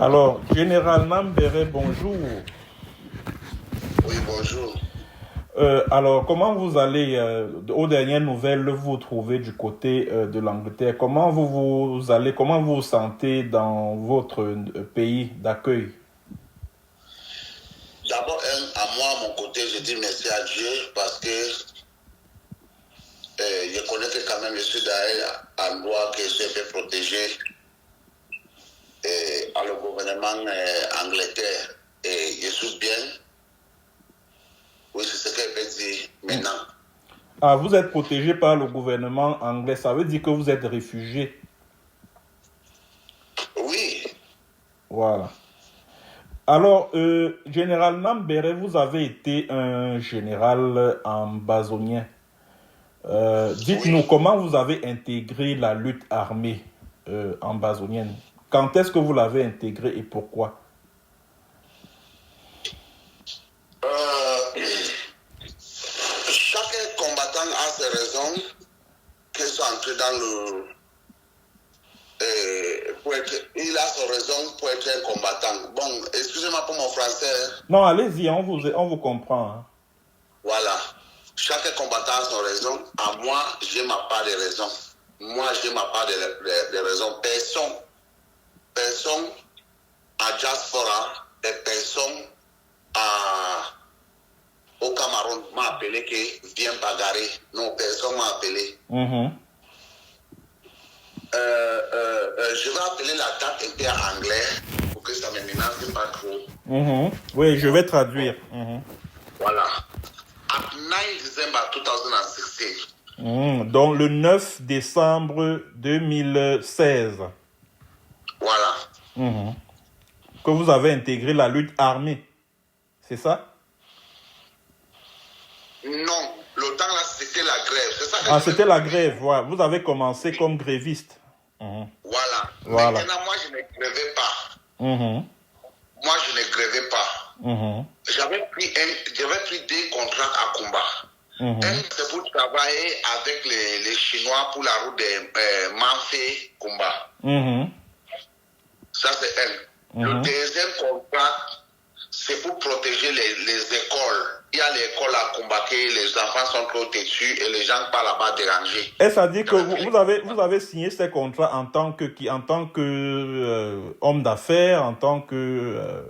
Alors, Général Nambere, bonjour. Oui, bonjour. Alors, comment vous allez, aux dernières nouvelles, vous vous trouvez du côté de l'Angleterre? Comment vous allez, comment vous vous sentez dans votre pays d'accueil? D'abord, à moi, à mon côté, je dis merci à Dieu parce que je connais que quand même je suis dans un endroit que je suis un peu protégé par le gouvernement Angleterre. Et je suis bien. Oui, c'est ce que je peux dire maintenant. Ah, vous êtes protégé par le gouvernement anglais, ça veut dire que vous êtes réfugié. Oui. Voilà. Alors, Général Nambere, vous avez été un général ambazonien. Dites-nous Oui. comment vous avez intégré la lutte armée ambazonienne. Quand est-ce que vous l'avez intégrée et pourquoi? Chaque combattant a ses raisons qui sont entrées dans le... il a ses raisons pour être un combattant. Bon, excusez-moi pour mon français. Non, allez-y, on vous comprend. Hein. Voilà. Chaque combattant a son raison. À moi, j'ai ma part de raison. Moi, j'ai ma part de raison. Personne à diaspora et personne au Cameroun m'a appelé que viens bagarrer. Non, personne m'a appelé. Je vais appeler la date un peu en anglais pour que ça ne me menace pas trop. Oui, je vais traduire. Voilà. At 9 December 2016. Donc le 9 décembre 2016. Voilà. Que vous avez intégré la lutte armée. C'est ça? Non, le temps là, c'était la grève. C'est ça que Ah, c'était la grève. Voilà. Vous avez commencé comme gréviste. Voilà. Voilà. Maintenant, moi, je ne grévais pas. Moi, je ne grévais pas. J'avais pris 2 contrats à combat. Un, c'est pour travailler avec les Chinois pour la route de Manfé Kumba. Ça, c'est un. Le deuxième contrat, c'est pour protéger les écoles. Il y a l'école à combattre, les enfants sont trop têtus et les gens pas là-bas dérangés. Est-ce à dire que vous avez signé ces contrats en tant que homme d'affaires, en tant que...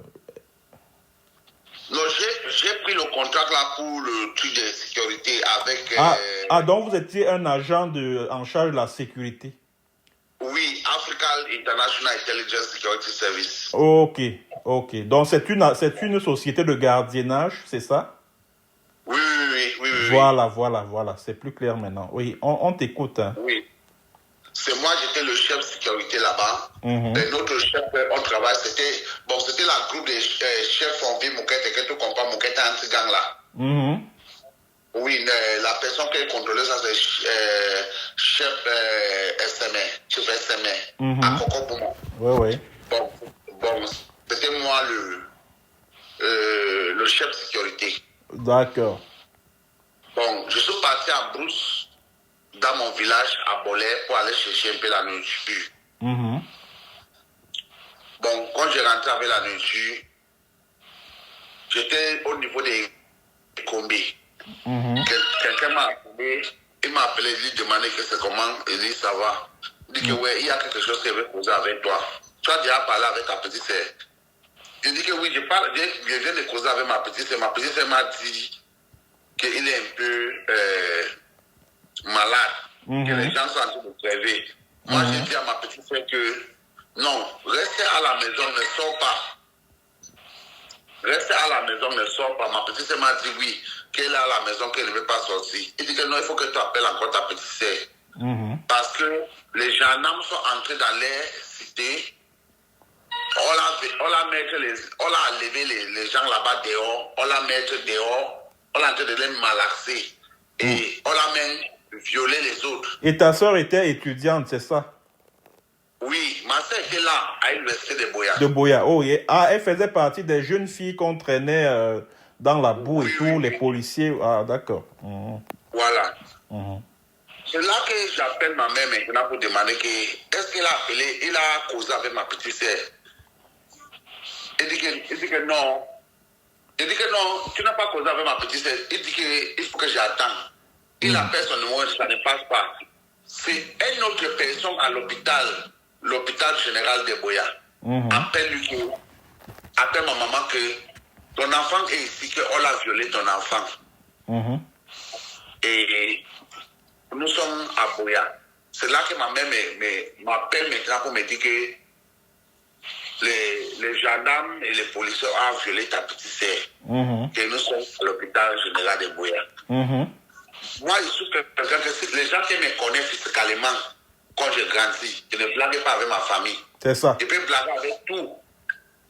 Non, j'ai pris le contrat là pour le truc de sécurité avec... donc vous étiez un agent en charge de la sécurité. Oui, African International Intelligence Security Service. Ok. Donc c'est une société de gardiennage, c'est ça? Oui. Voilà. C'est plus clair maintenant. Oui, on t'écoute. Hein. Oui. C'est moi, j'étais le chef sécurité là-bas. Et notre chef, on travaille, c'était la groupe des chefs en vie, Moukette, que tu comprends, Moukette anti-gang là. Oui, la personne qui est contrôlée, ça c'est chef SMA, chef SMA, à Coco. Oui. Bon, c'était moi le chef sécurité. D'accord. Bon, je suis parti à Brousse, dans mon village, à Bolé, pour aller chercher un peu la nourriture. Bon, quand j'ai rentré avec la nourriture, j'étais au niveau des combis. Quelqu'un m'a appelé, il m'a appelé, il lui demandait que c'est comment, il dit ça va. Il dit que ouais, il y a quelque chose qui veut causer avec toi. Tu as déjà parlé avec ta petite sœur. Je dis que oui, je viens de causer avec ma petite sœur. Ma petite sœur m'a dit qu'il est un peu malade, que les gens sont en train de crever. Moi, j'ai dit à ma petite sœur que non, restez à la maison, ne sors pas. Restez à la maison, ne sors pas. Ma petite sœur m'a dit oui, qu'elle est à la maison, qu'elle ne veut pas sortir. Il dit que non, il faut que tu appelles encore ta petite sœur. Parce que les gendarmes sont entrés dans les cités. On l'a levé les gens là-bas dehors. On l'a mettre dehors. On l'a en train de les malaxer. Et on l'a même violé les autres. Et ta soeur était étudiante, c'est ça? Oui, ma soeur était là, à l'université de Boya. De Boya, oh, yeah. Elle faisait partie des jeunes filles qu'on traînait dans la boue et tout, les policiers. Ah, d'accord. Voilà. C'est là que j'appelle ma mère maintenant pour demander que est-ce qu'elle a appelé, il a causé avec ma petite sœur. Il dit que non. Il dit que non, tu n'as pas causé avec ma petite sœur. Il dit qu'il faut que j'attende. Il appelle son numéro, ça ne passe pas. C'est une autre personne à l'hôpital général de Boya. Appelle ma maman que ton enfant est ici, qu'on a violé ton enfant. Et nous sommes à Boya. C'est là que ma mère m'appelle maintenant pour me dire que les gendarmes et les policiers ont violé ta petite sœur. Que nous sommes à l'hôpital général de Boya. Moi, je suis quelqu'un que les gens qui me connaissent fiscalement, quand je grandis, je ne blague pas avec ma famille. C'est ça. Je peux blaguer avec tout.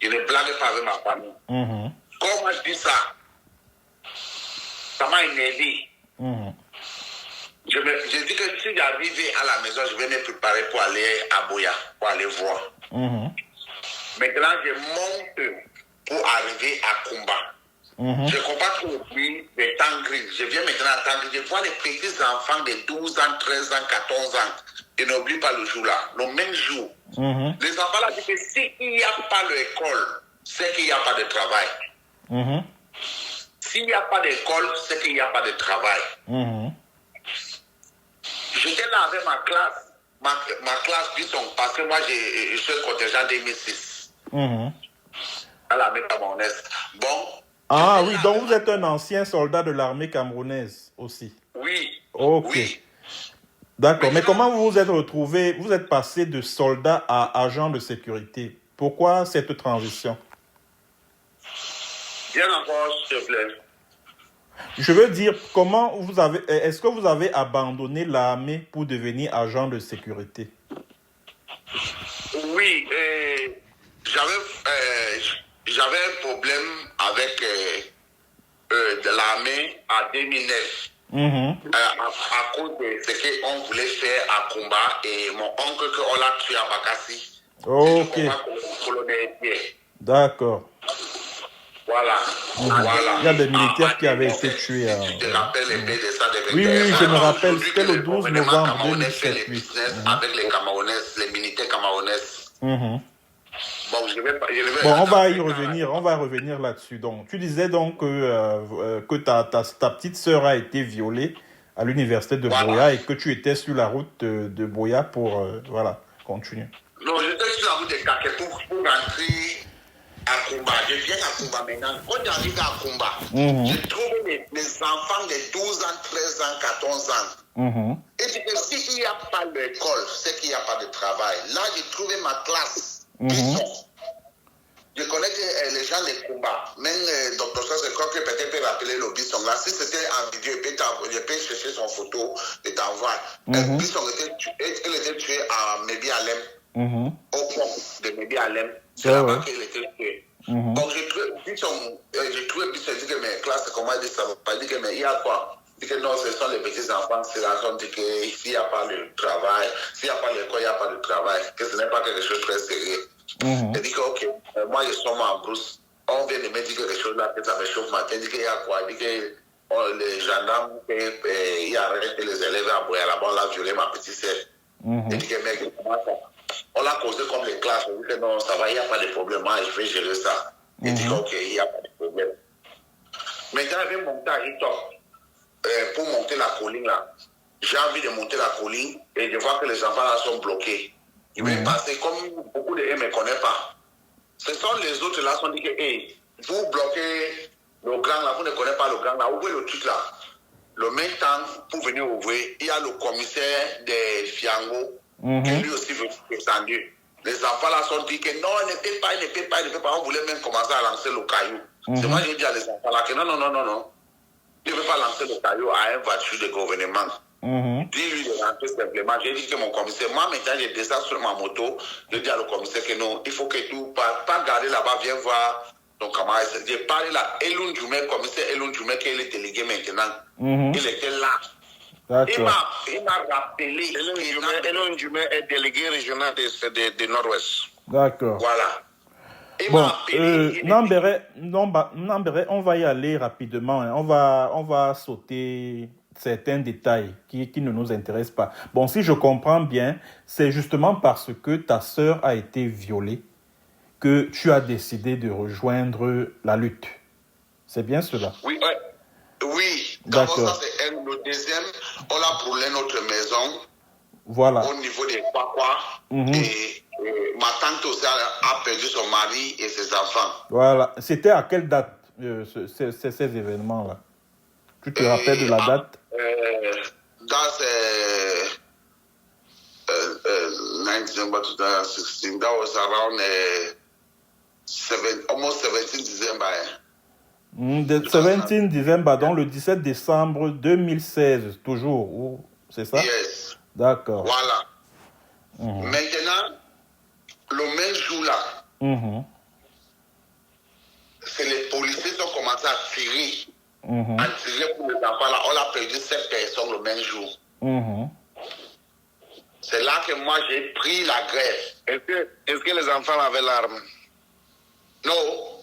Je ne blague pas avec ma famille. Quand moi je dis ça, ça m'a énervé. Je dis que si j'arrivais à la maison, je vais me préparer pour aller à Boya, pour aller voir. Maintenant, je monte pour arriver à Kumba. Je comprends qu'aujourd'hui, les temps gris. Je viens maintenant à temps gris. Je vois les petits enfants de 12 ans, 13 ans, 14 ans. Je n'oublie pas le jour là, le même jour. Les enfants là disent que s'il n'y a pas d'école, c'est qu'il n'y a pas de travail. S'il n'y a pas d'école, c'est qu'il n'y a pas de travail. J'étais là avec ma classe, ma classe Bisson, parce que moi, je suis contingent 2006. À l'armée camerounaise. Bon. Ah oui, donc vous êtes un ancien soldat de l'armée camerounaise aussi. Oui. Ok. Oui. D'accord, mais comment vous vous êtes retrouvé, vous êtes passé de soldat à agent de sécurité? Pourquoi cette transition? Bien encore, s'il te plaît. Je veux dire, comment vous avez, est-ce que vous avez abandonné l'armée pour devenir agent de sécurité? Oui, j'avais un problème avec de l'armée en 2009. À cause de ce qu'on voulait faire à Kumba et mon oncle qu'on l'a tué à Bakassi. Ok. Colonel Pierre. D'accord. Voilà. Voilà. Il y a des militaires qui avaient été tués. Tu te rappelles un peu de ça? Oui, je me rappelle. C'était le 12 novembre Camerounais fait 2007. les business avec les Camerounais, les militaires camerounais. Bon, on va y revenir. On va revenir là-dessus. Donc, tu disais donc que ta petite sœur a été violée à l'université de Boya et que tu étais sur la route de Boya pour voilà, continuer. Non, j'étais sur la route de Kaké pour rentrer à Kumba. Je viens à Kumba maintenant. Quand j'arrive à Kumba, je trouve mes enfants de 12 ans, 13 ans, 14 ans. Et s'il n'y a pas d'école, c'est qu'il n'y a pas de travail. Là, j'ai trouvé ma classe. Je connais les gens de Kumba. Même le docteur Sens, je crois que peut-être peut rappeler le Bisson. Là, si c'était en vidéo, je peux chercher son photo et t'envoyer. Bisson était tué à Mébi Alem. Au pont de Mébi Alem. C'est là-bas qu'il était tué. Donc, j'ai trouvé Bisson, il dit que mes classes, comment il dit ça? Il dit que mais il y a quoi? Il dit que non, ce sont les petits enfants. C'est là qu'on dit que s'il n'y a pas de travail, s'il n'y a pas d'école, il n'y a pas de travail. Que ce n'est pas quelque chose de très sérieux. Il dit que, ok, moi je suis en brousse. On vient de me dire quelque chose là, que ça me chauffe matin. Il dit qu'il y a quoi? Il dit que les gendarmes, ils arrêtent les élèves à Boya là-bas, on l'a violé ma petite sœur. Il dit que, mec, comment ça? On l'a causé comme les classes. Il dit que non, ça va, il n'y a pas de problème. Moi, je vais gérer ça. Il dit que, ok, il n'y a pas de problème. Maintenant, il vient monter à Hitop pour monter la colline là. J'ai envie de monter la colline et de voir que les enfants là sont bloqués. Il va passer comme beaucoup de gens ne me connaissent pas. Ce sont les autres là qui sont dit que hey, vous bloquez le grand là, vous ne connaissez pas le grand là, ouvrez le truc là. Le même temps, pour venir ouvrir, il y a le commissaire de Fiango qui lui aussi veut descendre. Les enfants là sont dit que non, il ne peut pas, il ne peut pas, il ne peut pas. On voulait même commencer à lancer le caillou. C'est moi qui ai dit à les enfants là que non. Il ne veut pas lancer le caillou à une voiture de gouvernement. Dis-lui de rentrer simplement. J'ai dit que mon commissaire, moi maintenant je descends sur ma moto, je dis à le commissaire que non, il faut que tout, pas garder là-bas, viens voir ton camarade. J'ai parlé là, Elun Djoumé, commissaire Elun Djoumé, qui est le délégué maintenant. Il était là. Il m'a rappelé. Elun Djoumé est délégué régional de Nord-Ouest. D'accord. Voilà. Bon, Nambéré, on va y aller rapidement. Hein. On va sauter certains détails qui ne nous intéressent pas. Bon, si je comprends bien, c'est justement parce que ta sœur a été violée que tu as décidé de rejoindre la lutte. C'est bien cela? Oui, ouais. Oui. D'abord, D'accord. ça c'est le deuxième. On a brûlé notre maison Voilà. au niveau des Kwakwa. Et ma tante aussi a perdu son mari et ses enfants. Voilà. C'était à quelle date ces événements-là? Tu te rappelles de la date? That's 9 December 2016. That was around almost 17 December. 17 décembre, donc le 17 décembre 2016, toujours, c'est ça? Yes. D'accord. Voilà. Maintenant, le même jour-là, c'est les policiers qui ont commencé à tirer. À tirer pour les enfants là. On a perdu 7 personnes le même jour. C'est là que moi j'ai pris la grève. Est-ce que les enfants avaient l'arme? Non.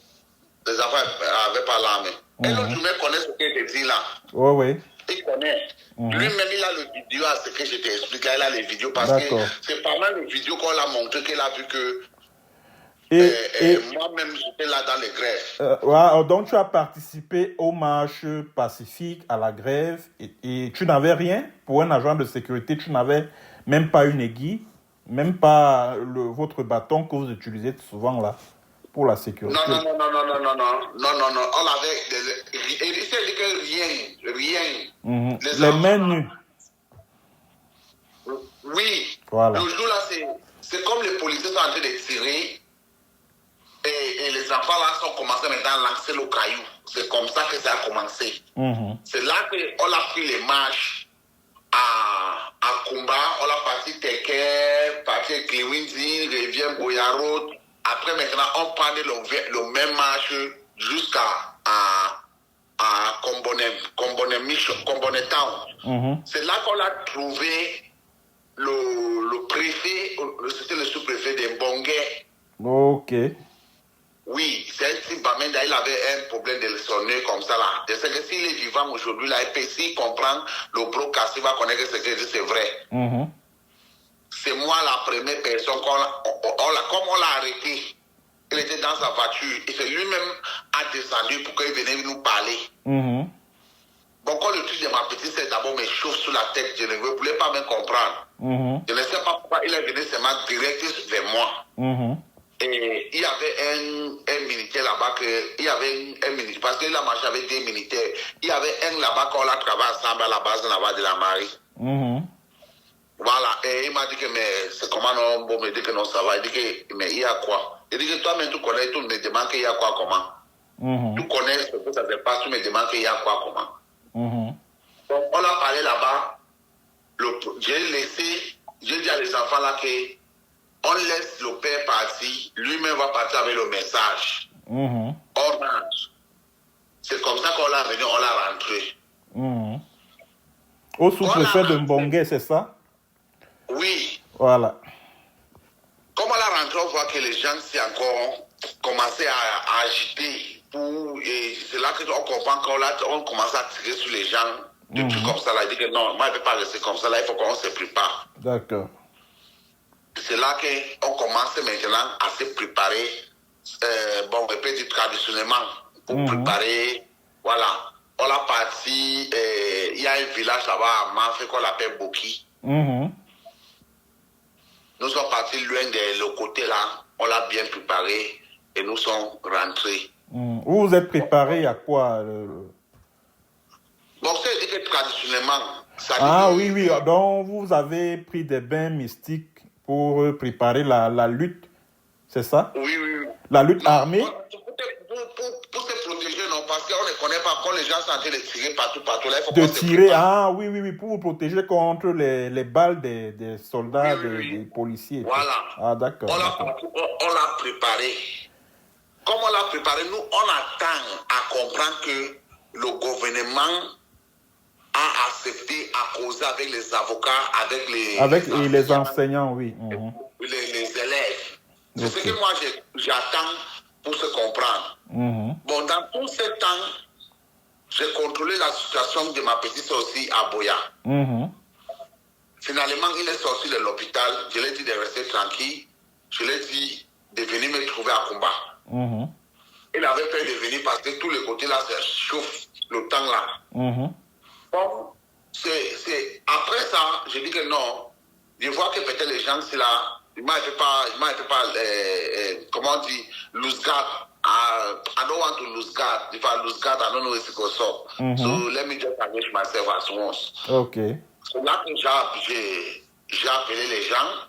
Les enfants n'avaient pas l'arme. Et l'autre mec connaît ce que je dis là. Oui. Il connaît. Lui-même, il a le vidéo à ce que je t'ai expliqué. Il a les vidéos parce que c'est pas mal de vidéos qu'on l'a montré qu'il a vu que moi-même j'étais là dans les grèves. Donc tu as participé aux marches pacifiques, à la grève et tu n'avais rien pour un agent de sécurité, tu n'avais même pas une aiguille, même pas votre bâton que vous utilisez souvent là pour la sécurité. Non. On avait il s'est dit que rien. Les mains nues. Oui. Voilà. Le jour là, c'est comme les policiers sont en train de tirer. Et les enfants là sont commencés maintenant à lancer le caillou. C'est comme ça que ça a commencé. C'est là qu'on a pris les marches à Kumba. On a parti Teke, parti Kliwindi, Rivière Boyarot. Après maintenant, on prenait le même marche jusqu'à Kombone Town. C'est là qu'on a trouvé le préfet, c'était le sous-préfet de Mbongue. Ok. Oui, c'est un type Bamenda, il avait un problème de son nez comme ça là. Je sais que s'il est vivant aujourd'hui, là, il peut s'y comprendre, le bro cassé va connaître ce que je dis, c'est vrai. C'est moi la première personne, comme on l'a arrêté, il était dans sa voiture, et c'est lui-même a descendu pour qu'il vienne nous parler. Bon, quand le truc de ma petite, c'est d'abord mes chauves sur la tête, je ne voulais pas me comprendre. Je ne sais pas pourquoi il est venu seulement direct vers moi. Et il y avait un militaire là-bas, il y avait un militaire, parce qu'il a marché avec des militaires. Il y avait un là-bas qu'on a travaillé ensemble à la base là-bas de la marine. Voilà, et il m'a dit que mais c'est comment non, bon, me dit que non, ça va. Il dit que mais il y a quoi? Il dit que toi-même tu connais, tu me demandes qu'il y a quoi, comment? Tu connais ce que ça se passe, tu me demandes qu'il y a quoi, comment? Donc on a parlé là-bas, j'ai dit à les enfants là que on laisse le père partir, lui-même va partir avec le message. Orange. C'est comme ça qu'on l'a venu, on l'a rentré. Au sous-préfet de Mbongue, c'est ça? Oui. Voilà. Comme on l'a rentré, on voit que les gens s'y encore commencé à agiter. Et c'est là qu'on comprend qu'on commence à tirer sur les gens. Des trucs comme ça, là. Il dit que non, moi je ne peux pas rester comme ça, là, il faut qu'on se prépare. D'accord. C'est là qu'on commence maintenant à se préparer, bon, on peut dire traditionnellement, pour préparer, voilà. On a parti, il y a un village là-bas à Manfé qu'on appelle Boki. Nous sommes partis loin de l'autre côté là, on l'a bien préparé et nous sommes rentrés. Vous vous êtes préparé à quoi Bon, c'est dit que traditionnellement, ça dit oui, donc vous avez pris des bains mystiques pour préparer la lutte, c'est ça? Oui. La lutte armée? Pour se protéger, non, parce qu'on ne connaît pas quand les gens sont en train de tirer partout là, il faut de tirer, oui, pour vous protéger contre les balles des soldats, des policiers. Voilà. D'accord. On l'a préparé. Comme on l'a préparé, nous, on attend à comprendre que le gouvernement a accepté à causer avec les avocats, avec les enseignants, oui. Les élèves. C'est ce que moi j'attends pour se comprendre. Bon, dans tout ce temps, j'ai contrôlé la situation de ma petite soeur aussi à Boya. Finalement, il est sorti de l'hôpital. Je lui ai dit de rester tranquille. Je lui ai dit, de venir me trouver à Kumba. Il avait peur de venir parce que tous les côtés là, ça chauffe le temps là. Bon, après ça, je dis que non. Je vois que peut-être les gens, c'est là, il m'a fait pas, comment on dit, lose guard. I don't want to lose guard. If I lose guard, I don't know if it goes up. So let me just arrange myself as once. Okay. C'est là que j'ai appelé les gens.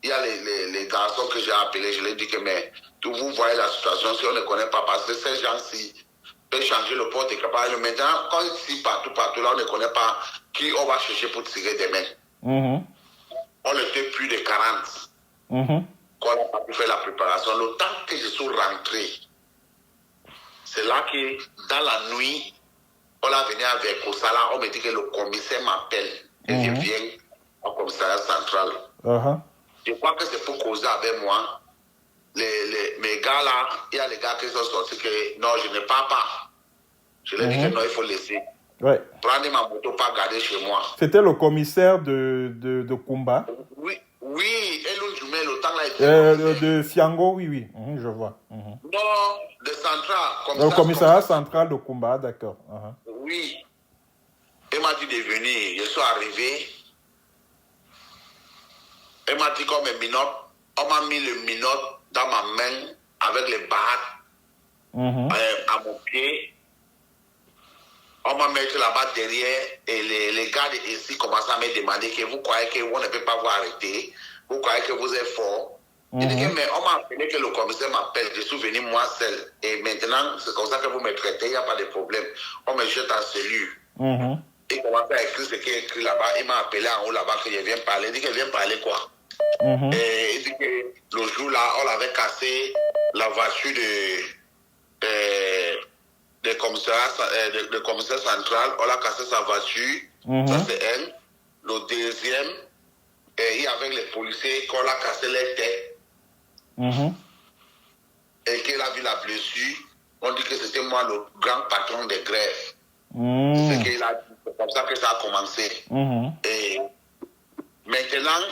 Il y a les garçons que j'ai appelés. Je leur ai dit que, mais vous voyez la situation, si on ne connaît pas, parce que ces gens-ci peuvent changer le porte et capable. Maintenant, quand ici, partout, là, on ne connaît pas qui on va chercher pour tirer demain. On était plus de 40. Quand on a pu faire la préparation, le temps que je suis rentré, c'est là que dans la nuit, on a venu avec Kosala, on me dit que le commissaire m'appelle et je viens au commissariat central. Je crois que c'est pour causer avec moi. Mes gars là, il y a les gars qui sont sortis que non, je ne pars pas. Je leur ai dit que non, il faut laisser. Ouais. Prendre ma moto, pas garder chez moi. C'était le commissaire de Kumba. Oui, et l'autre journée, le temps là était... de Fiango, oui, je vois. Non, de Central. Le commissariat central de Kumba, d'accord. Oui. Il m'a dit de venir. Je suis arrivé. Il m'a dit qu'on me minote. On m'a mis le minote dans ma main avec les barres à mon pied. On m'a mis là-bas derrière et les gars ici commencent à me demander que vous croyez qu'on ne peut pas vous arrêter, vous croyez que vous êtes fort. Il dit que, mais on m'a appelé que le commissaire m'appelle, je suis venu moi seul. Et maintenant, c'est comme ça que vous me traitez, il n'y a pas de problème. On me jette en cellule. Il commence à écrire ce qu'il a écrit là-bas. Il m'a appelé en haut là-bas que je viens parler. Il dit qu'il vient parler quoi? Et il dit que le jour là, on avait cassé la voiture de commissaire central, on a cassé sa voiture, ça c'est elle. Le deuxième, il y avait les policiers qu'on a cassé les têtes et qu'il a vu la blessure. On dit que c'était moi le grand patron des grèves. C'est qu'il a dit, c'est comme ça que ça a commencé. Et maintenant,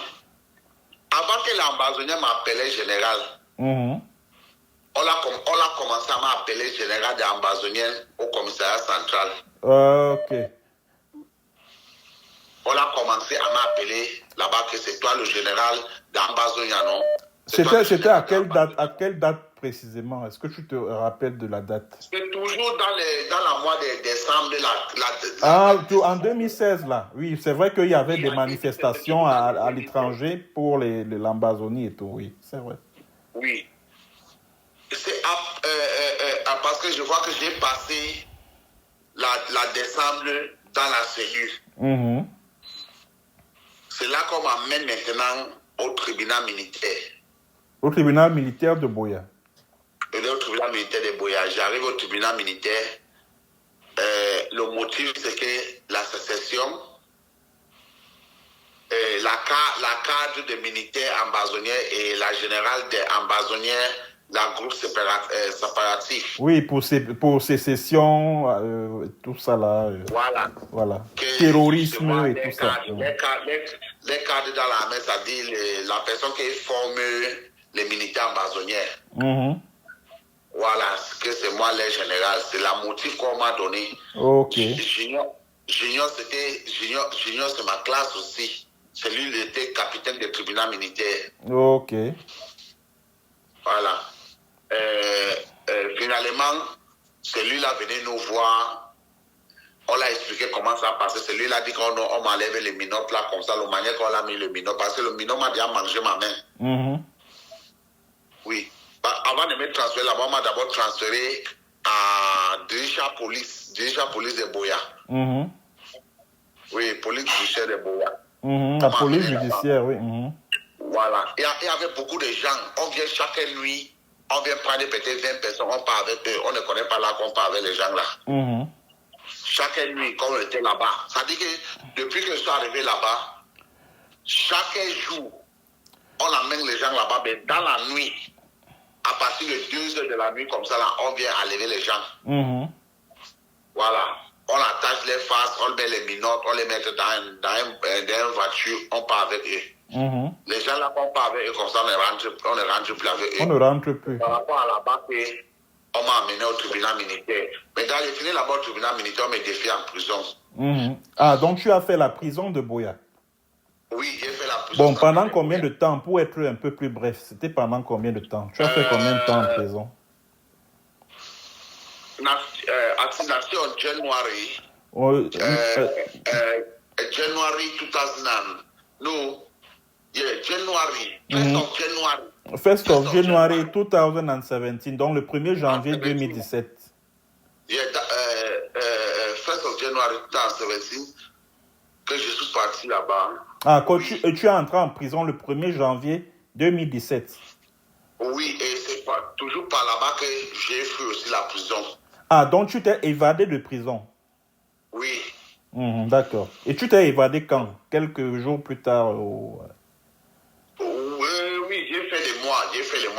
avant que l'ambazonnier m'appelait général, on a commencé à m'appeler général d'ambazonnier au commissariat central. Ok. On a commencé à m'appeler là-bas que c'est toi le général d'ambazonnier, non? C'était à quelle date précisément? Est-ce que tu te rappelles de la date? C'est toujours dans le mois de décembre. En 2016, là. Oui, c'est vrai qu'il y avait des manifestations à l'étranger pour l'Ambazonie et tout, oui, c'est vrai. Oui. C'est parce que je vois que j'ai passé la décembre dans la cellule. C'est là qu'on m'amène maintenant au tribunal militaire. Au tribunal militaire de Boya. Au tribunal militaire de Boya. J'arrive au tribunal militaire. Le motif, c'est que la sécession, la cadre des militaires ambazoniens et la générale des ambazoniens, la groupe séparatif. Oui, pour sécession, tout ça là. Voilà. Terrorisme et tout ça. Les cadres dans l'armée, c'est-à-dire la personne qui forme les militaires ambazoniens. Voilà, c'est moi le général. C'est la motif qu'on m'a donné. Ok. Junior, c'est ma classe aussi. C'est lui qui était capitaine du tribunal militaire. Ok. Voilà. Finalement, celui-là venait nous voir. On l'a expliqué comment ça passait. Celui-là a dit qu'on m'enlève les minotes là, comme ça, le manière qu'on a mis le minot. Parce que le minot m'a déjà mangé ma main. Oui. Avant de me transférer là-bas, on m'a d'abord transféré à Dirigeant Police de Boya. Oui, police judiciaire de Boya. La police judiciaire, oui. Voilà. Il y avait beaucoup de gens. On vient chaque nuit, on vient prendre peut-être 20 personnes, on part avec eux. On ne connaît pas là qu'on part avec les gens là. Chaque nuit, quand on était là-bas. Ça dit que depuis que je suis arrivé là-bas, chaque jour, on amène les gens là-bas, mais dans la nuit, à partir de 2 heures de la nuit, comme ça, là, on vient enlever les gens. Voilà. On attache les faces, on met les minottes, on les met dans une voiture, on part avec eux. Les gens là, on parle avec eux comme ça, on ne rentre plus avec eux. On ne rentre plus. Par rapport à là-bas, on m'a amené au tribunal militaire. Mais quand j'ai fini là-bas au tribunal militaire, on me défie en prison. Ah, donc tu as fait la prison de Boya. Oui, j'ai fait la prison. Bon, pendant combien de temps, pour être un peu plus bref, c'était pendant combien de temps? Tu as fait combien de temps en prison? Assassination en January. January 2000. No. Yeah, January. First of January 2017, donc le 1er janvier 2017. Yeah, first of January 2017, que je suis parti là-bas. Ah, quand tu es entré en prison le 1er janvier 2017. Oui, et c'est toujours par là-bas que j'ai fait aussi la prison. Ah, donc tu t'es évadé de prison? Oui. D'accord. Et tu t'es évadé quand? Quelques jours plus tard Oui, j'ai fait des mois.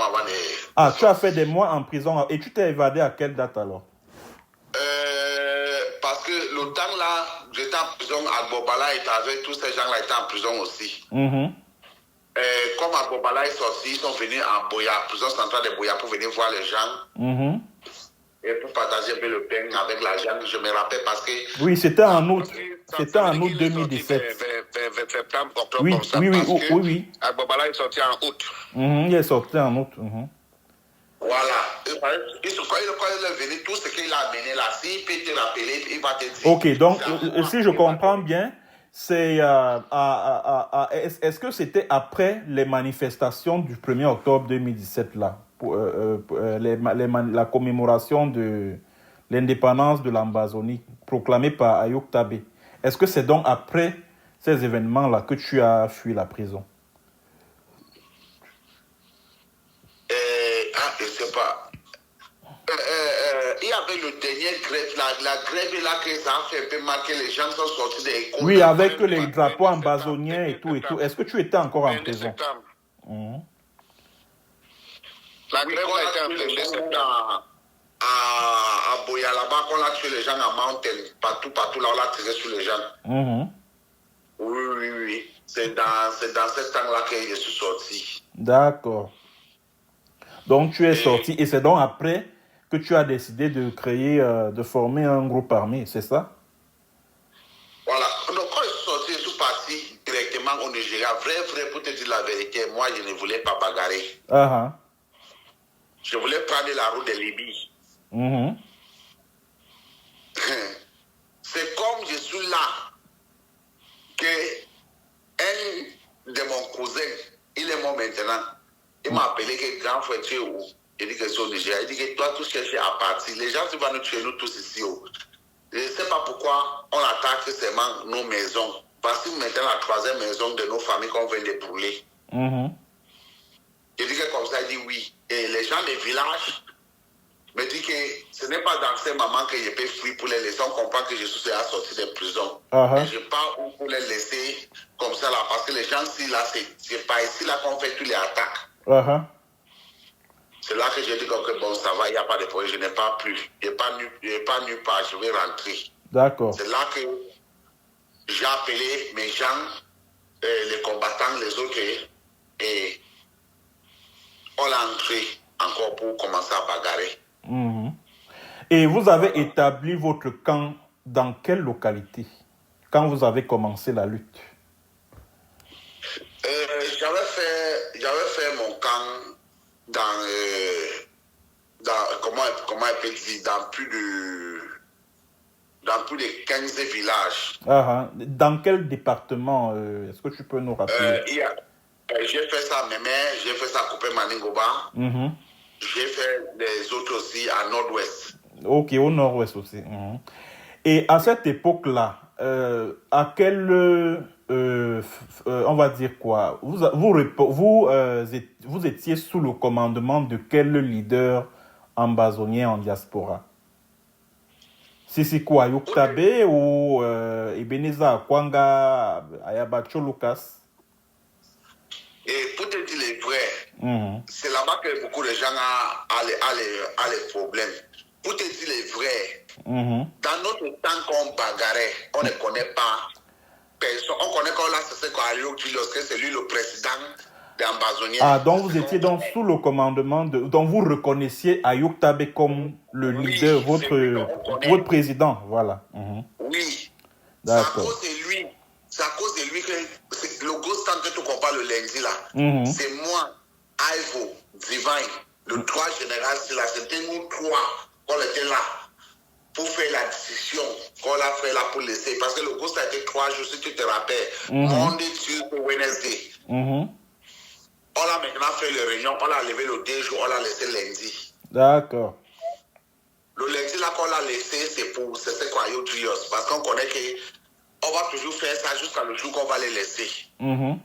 Avant de... Ah, tu as fait des mois en prison. Et tu t'es évadé à quelle date alors? Parce que le temps là, j'étais en prison, Agbobala était avec tous ces gens-là étaient en prison aussi. Comme Agbobala est sorti, ils sont venus en Boya, prison centrale de Boya, pour venir voir les gens. Et pour partager un peu le pain avec la gens, je me rappelle parce que... Oui, c'était en août. C'était en août 2017. Septembre, octobre, oui, comme ça. Oui. Agbobala est sorti en août. Il est sorti en août. Voilà. Quand il est venu, tout ce qu'il a amené là, s'il peut te rappeler, il va te dire. Ok, donc si je comprends bien, c'est est-ce que c'était après les manifestations du 1er octobre 2017 là, pour, la commémoration de l'indépendance de l'Amazonie proclamée par Ayuk Tabé? Est-ce que c'est donc après ces événements là que tu as fui la prison? Je ne sais pas. Il y avait le dernier grève, la grève là que ça a fait un peu marquer, les gens sont sortis des écoles. Oui, avec les drapeaux ambazoniens et tout. Est-ce que tu étais encore en prison? La grève a été en plein septembre. À Boya là-bas, qu'on a tué les gens en mountain, partout là, on a tiré sur les gens. Oui. C'est dans ce temps-là que je suis sorti. D'accord. Donc tu es sorti et c'est donc après que tu as décidé de créer, de former un groupe armé, c'est ça? Voilà. Donc quand je suis sorti, je suis parti directement au Nigeria. Vrai, pour te dire la vérité, moi je ne voulais pas bagarrer. Je voulais prendre la route de Libye. C'est comme je suis là que un de mon cousin, il est mort maintenant. Il m'a appelé que grand frère, tu es où? Il dit que c'est au Nigeria. Il dit que toi, tout chercher à partir. Les gens qui vont nous tuer, nous tous ici. Je ne sais pas pourquoi on attaque seulement nos maisons. Voici maintenant la 3e maison de nos familles qu'on vient de brûler. Il dit que comme ça, il dit oui. Et les gens des villages me disent que ce n'est pas dans ces moments que je peux fuir pour les laisser. On comprend que je suis sorti de prison. Et je pars pour les laisser comme ça là. Parce que les gens ici, là, c'est pas ici là qu'on fait toutes les attaques. C'est là que j'ai dit que bon, ça va, il n'y a pas de problème, je n'ai pas plus. Je n'ai pas nulle part, je vais rentrer. D'accord. C'est là que j'ai appelé mes gens, les combattants, les autres, et on l'a entré encore pour commencer à bagarrer. Et vous avez établi votre camp dans quelle localité quand vous avez commencé la lutte? J'avais fait mon camp dans comment on peut dire, dans plus de 15 villages. Dans quel département est-ce que tu peux nous rappeler? J'ai fait ça à Mémé, j'ai fait ça à Coupé Maningoba. J'ai fait les autres aussi à Nord-Ouest. Ok, au Nord-Ouest aussi. Et à cette époque-là, à quel... on va dire quoi? Vous étiez sous le commandement de quel leader ambazonien en diaspora? Sisiko Ayuk Tabé ou Ebenezer Akwanga, Ayabacho Lucas? Et pour te dire les vrais, c'est là-bas que beaucoup de gens ont les problèmes. Pour te dire les vrais, dans notre temps qu'on bagarrait, on ne connaît pas personne. On connaît qu'on a c'est quoi Ayok Julius, que c'est lui le président d'Ambazoniens. Ah, donc vous étiez donc sous le commandement de... Donc vous reconnaissiez Ayuk Tabe comme le leader, votre président, voilà. Oui. D'accord. C'est à cause de lui que le gros stand que tu compares le lundi là, c'est moi, Ivo, Divine, le 3 général, c'était nous trois qu'on était là pour faire la décision qu'on a fait là pour laisser. Parce que le gros a été 3 jours, si tu te rappelles, Monday, Tuesday, Wednesday. On a maintenant fait le réunion, on l'a levé le 2 jours, on l'a laissé lundi. D'accord. Le lundi là qu'on l'a laissé, c'est ce qu'on a eu Trios, parce qu'on connaît qu'on va toujours faire ça jusqu'à le jour qu'on va les laisser. Bon,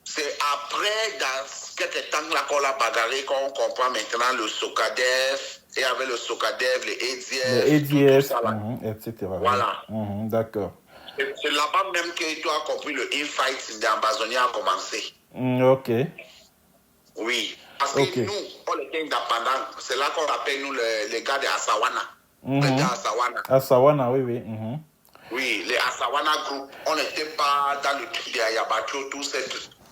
c'est après, dans quelques temps là qu'on l'a bagarré, qu'on comprend maintenant le Sokadev, et avec le Sokadev, les EDF, tout ça, là. etc. Voilà. D'accord. C'est là-bas même que tu as compris le infight d'Ambazonia a commencé. Ok. Oui. Parce que nous, on était indépendants. C'est là qu'on appelle nous les gars de Asawana. Les gars Asawana. Asawana, oui. Oui, les Asawana Group. On n'était pas dans le truc de Ayabacho, tout ça.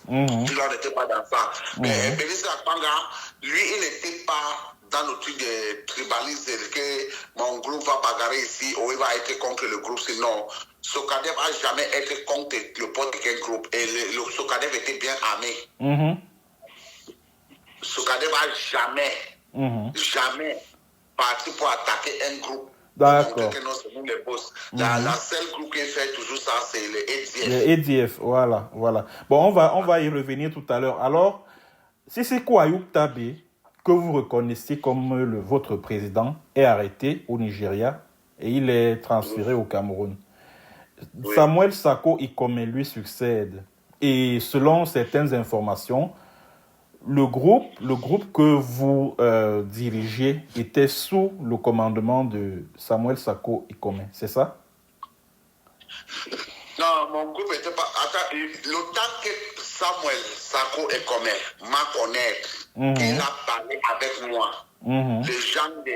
On n'était pas dans ça. Mais Bélis Akpanga, lui, il n'était pas dans le truc de tribalisme, que mon groupe va bagarrer ici, ou il va être contre le groupe, sinon. Sokadev n'a jamais été contre le Potiken Group. Et le Sokadev était bien armé. Sokadev n'a jamais parti pour attaquer un groupe. D'accord. La seule groupe qui fait toujours ça, c'est le EDF. Le EDF, voilà. Bon, on va y revenir tout à l'heure. Alors, si c'est quoi Ayuk Tabe, que vous reconnaissez comme votre président, est arrêté au Nigeria et il est transféré au Cameroun. Samuel Sako Ikome lui succède. Et selon certaines informations, le groupe que vous dirigez était sous le commandement de Samuel Sako Ikome, c'est ça? Non, mon groupe n'était pas... Attends, le temps que Samuel Sako Ikome m'a connaître, il a parlé avec moi, les gens de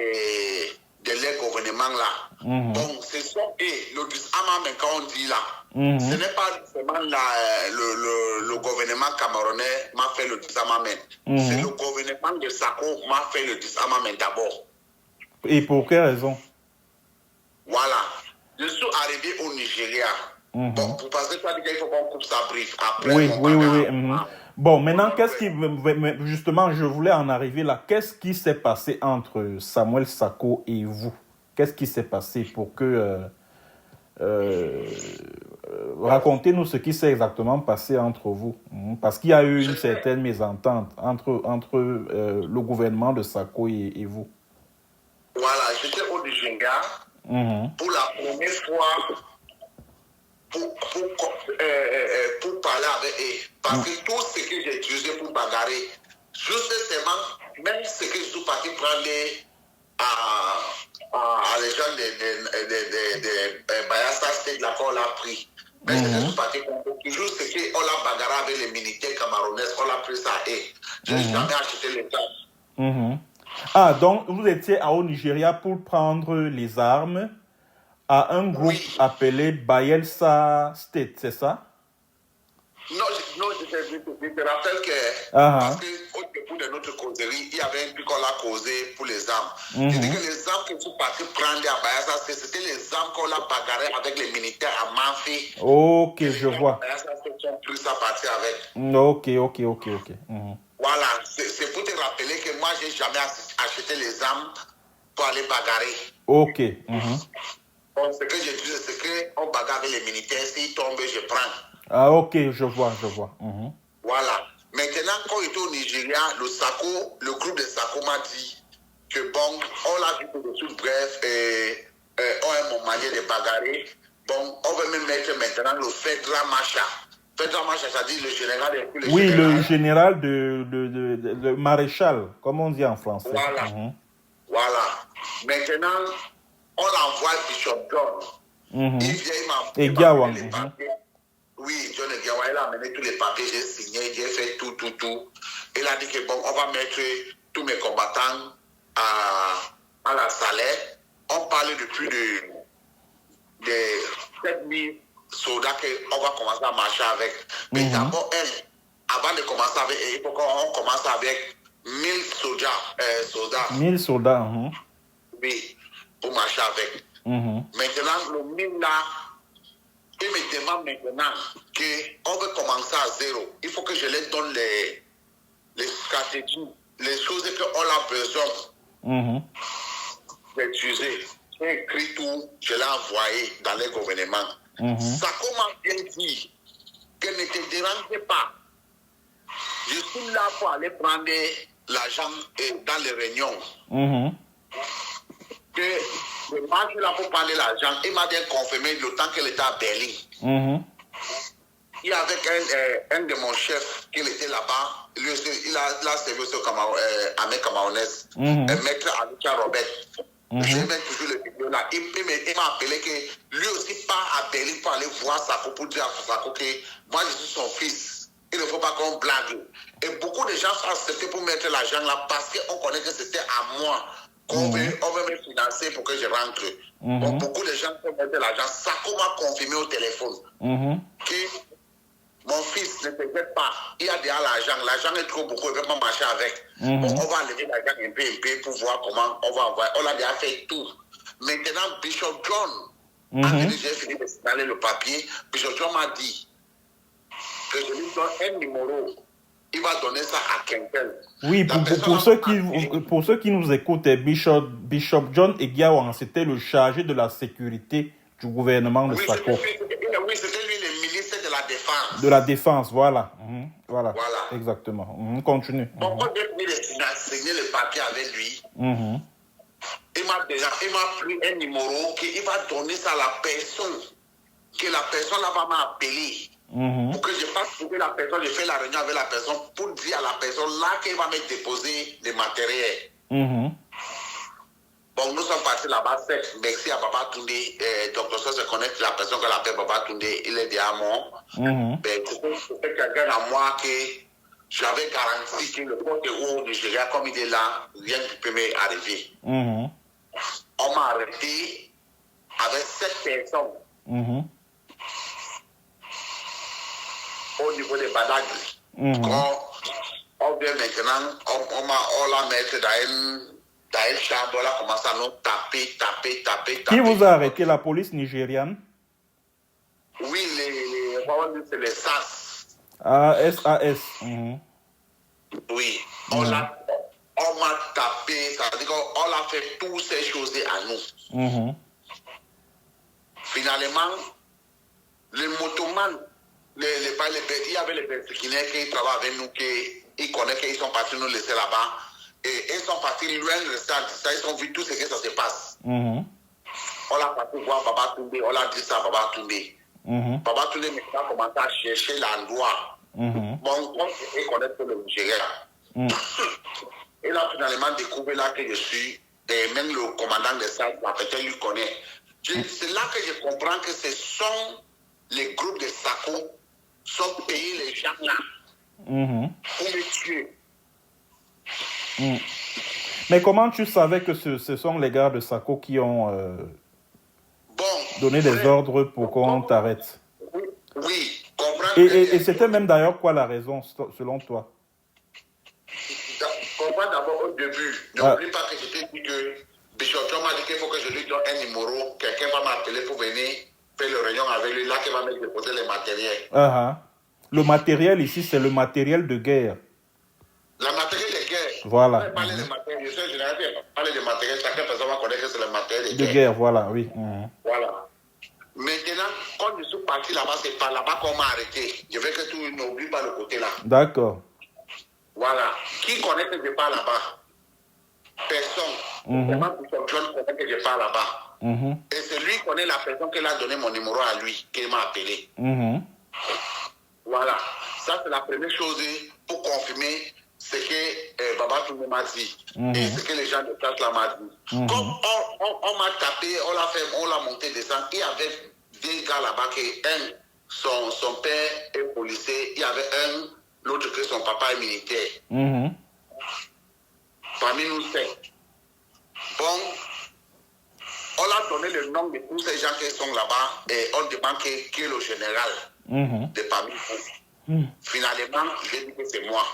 leur gouvernement là. Bon, ce sont le disarmement quand on dit là. Ce n'est pas seulement le gouvernement camerounais m'a fait le disarmement. C'est le gouvernement de Sako m'a fait le disarmement d'abord. Et pour quelle raison? Voilà. Je suis arrivé au Nigeria. Bon, pour passer par il faut qu'on coupe sa brief. Après, oui. Bon, maintenant, justement, je voulais en arriver là. Qu'est-ce qui s'est passé entre Samuel Sako et vous? Qu'est-ce qui s'est passé pour que... racontez-nous ce qui s'est exactement passé entre vous. Parce qu'il y a eu une certaine mésentente entre le gouvernement de Sako et vous. Voilà, j'étais au Nigeria pour la première fois pour parler avec eux. Parce que tout ce que j'ai utilisé pour bagarrer, justement, même ce que je suis parti prendre à les gens de Bayelsa State, là qu'on l'a pris. Mais je suis parti contre toujours ce qu'on l'a bagarré avec les militaires camerounais, on l'a pris ça et je n'ai jamais acheté les armes. Ah, donc vous étiez au Nigeria pour prendre les armes à un groupe appelé Bayelsa State, c'est ça? Non, je te rappelle que parce qu'au début de notre causerie, il y avait un truc qu'on a causé pour les armes. Je dis que les armes que je suis parti prendre à Bayelsa State, c'était les armes qu'on a bagarré avec les militaires à Manfi. Ok, je vois. Bayelsa State, ils ont pris ça parti avec. Ok. Voilà, c'est pour te rappeler que moi, je n'ai jamais acheté les armes pour aller bagarrer. Ok. Donc, ce que je dis, c'est qu'on bagarre avec les militaires, s'ils tombent, je prends. Ah, ok, je vois. Voilà. Maintenant, quand il était au Nigeria, le groupe de Sako m'a dit que bon, on l'a vu pour le tout bref, on a mon manière de bagarrer. Bon, on veut même mettre maintenant le Fedra Macha. Fedra Macha, c'est-à-dire le général. Le général de maréchal, comme on dit en français. Voilà. Maintenant, on envoie Bishop John. Il vient, il m'a Gawa. Oui, John Gawa, il a amené tous les papiers, j'ai signé, j'ai fait tout. Il a dit que bon, on va mettre tous mes combattants à la salaire. On parle de plus de 7 soldats qu'on va commencer à marcher avec. Mais d'abord, avant de commencer avec, il faut qu'on commence avec 1000 soldats. 1000 soldats. Oui, pour marcher avec. Maintenant, le 1000 là, il me demande maintenant qu'on veut commencer à zéro. Il faut que je leur donne les stratégies, les choses qu'on a besoin d'utiliser. J'ai écrit tout, je l'ai envoyé dans les gouvernements. Ça commence bien dit que ne te dérange pas. Je suis là pour aller prendre l'argent dans les réunions. Que le match là pour prendre l'argent, il m'a bien confirmé le temps qu'il était à Berlin. Il y avait un de mon chefs qui était là-bas. Lui aussi, il a servi aussi à mes Camerounaises. Un maître Aluka Robert. Je mets toujours le vidéo là. Il m'a appelé que lui aussi part à Berlin pour aller voir Sako pour dire à Sako que moi je suis son fils. Il ne faut pas qu'on blague. Et beaucoup de gens sont acceptés pour mettre l'argent là parce qu'on connaît que c'était à moi qu'on veut me financer pour que je rentre. Donc beaucoup de gens vont mettre l'argent. Sako m'a confirmé au téléphone que mon fils ne t'inquiète pas, il y a déjà l'argent. L'argent est trop beaucoup, il ne peut pas marcher avec. Donc, on va enlever l'argent un peu pour voir comment on va envoyer. On a déjà fait tout. Maintenant, Bishop John, après que j'ai fini de signaler le papier, Bishop John m'a dit que je lui donne un numéro. Il va donner ça à quelqu'un. Oui, pour ceux qui nous écoutent, Bishop John Egiawan, c'était le chargé de la sécurité du gouvernement de Sako. Oui, c'était lui le ministre de la Défense. De la Défense, voilà. Voilà. Exactement. Continue. Donc, quand j'ai fini de signer le papier avec lui, il m'a pris un numéro qu'il va donner ça à la personne, que la personne là va m'appeler. Pour que je fasse trouver la personne, je fais la réunion avec la personne pour dire à la personne là qu'elle va me déposer le matériel. Bon, nous sommes partis là-bas, merci à Baba Toundé. Docteur Sos se connaît la personne qu'on appelle Baba Toundé, il est déjà mort. C'était quelqu'un à moi que j'avais garanti que le compte au Nigeria, comme il est là, rien ne peut m'arriver. On m'a arrêté avec 7 personnes au niveau de Badagry. On vient maintenant, on l'a mettre dans une chambre, on a commencé à nous taper. Qui vous a arrêté, la police nigériane? Oui, c'est les SAS. Ah, SAS. Oui, on m'a tapé, ça veut dire qu'on a fait toutes ces choses à nous. Finalement, les motomans, il y avait les Bensikinais qui travaillent avec nous, qui connaissent qu'ils sont partis nous laisser là-bas. Et ils sont partis loin de ça, ils ont vu tout ce que ça se passe. On a parti voir Baba Toundé, on a dit ça à Baba Toundé. Baba Toundé maintenant a commencé à chercher l'endroit. Bon, il connaît tout le Nigeria. Il a finalement découvert là que je suis, et même le commandant de ça, la personne lui connaît. C'est là que je comprends que ce sont les groupes de Sako sont payés les gens là pour les tuer. Mais comment tu savais que ce sont les gars de Sako qui ont donné des ordres pour qu'on t'arrête? Oui, comprends. Et c'était même d'ailleurs quoi la raison, selon toi? Comprends d'abord au début. N'oublie pas que je t'ai dit que Bishop John m'a dit qu'il faut que je lui donne un numéro. Quelqu'un va m'appeler pour venir faire le réunion avec lui, là qu'il va me déposer le matériel. Le matériel ici, c'est le matériel de guerre. Le matériel de guerre. Voilà. On va parler de matériel. Je sais, je n'ai pas parlé de matériel. Chacun personne va connaître que c'est le matériel de guerre. Voilà, oui. Voilà. Maintenant, quand je suis parti là-bas, c'est par là-bas qu'on m'a arrêté. Je veux que tu n'oublies pas le côté là. D'accord. Voilà. Qui connaît que je pars là-bas? Personne. Vraiment, John connaît que je pars là-bas. Et c'est lui qui connaît la personne qui a donné mon numéro à lui, qui m'a appelé. Voilà. Ça, c'est la première chose pour confirmer ce que Baba Toundé m'a dit. Et ce que les gens de classe là m'a dit. Comme on m'a tapé, on l'a monté descendre, il y avait des gars là-bas qui, son père est policier, il y avait l'autre que son papa est militaire. Parmi nous 5. Bon, On a donné le nom de tous ces gens qui sont là-bas et on demande qui est le général de parmi vous. Finalement, j'ai dit que c'est moi.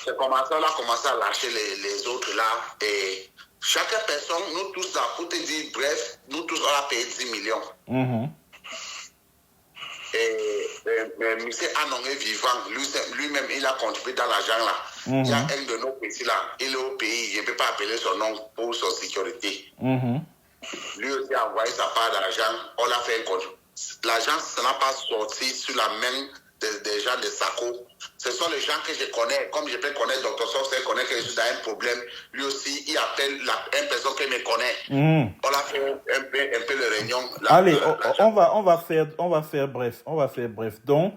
C'est commencé, on a commencé à lâcher les autres là. Et chaque personne, nous tous là, pour te dire, bref, nous tous, on a payé 10 millions. Et M. Anon est vivant, lui-même, il a contribué dans l'argent là. Il y a un de nos petits là, il est au pays, je ne peux pas appeler son nom pour sa sécurité. Lui aussi a envoyé sa part d'argent, on a fait un compte. L'argent, ça n'a pas sorti sur la main des gens de SACO. Ce sont les gens que je connais, comme je peux connaître Dr. Sox, je connais que je suis dans un problème. Lui aussi, il appelle une personne qui me connaît. On a fait un peu de réunion. Allez, on va faire bref. Donc,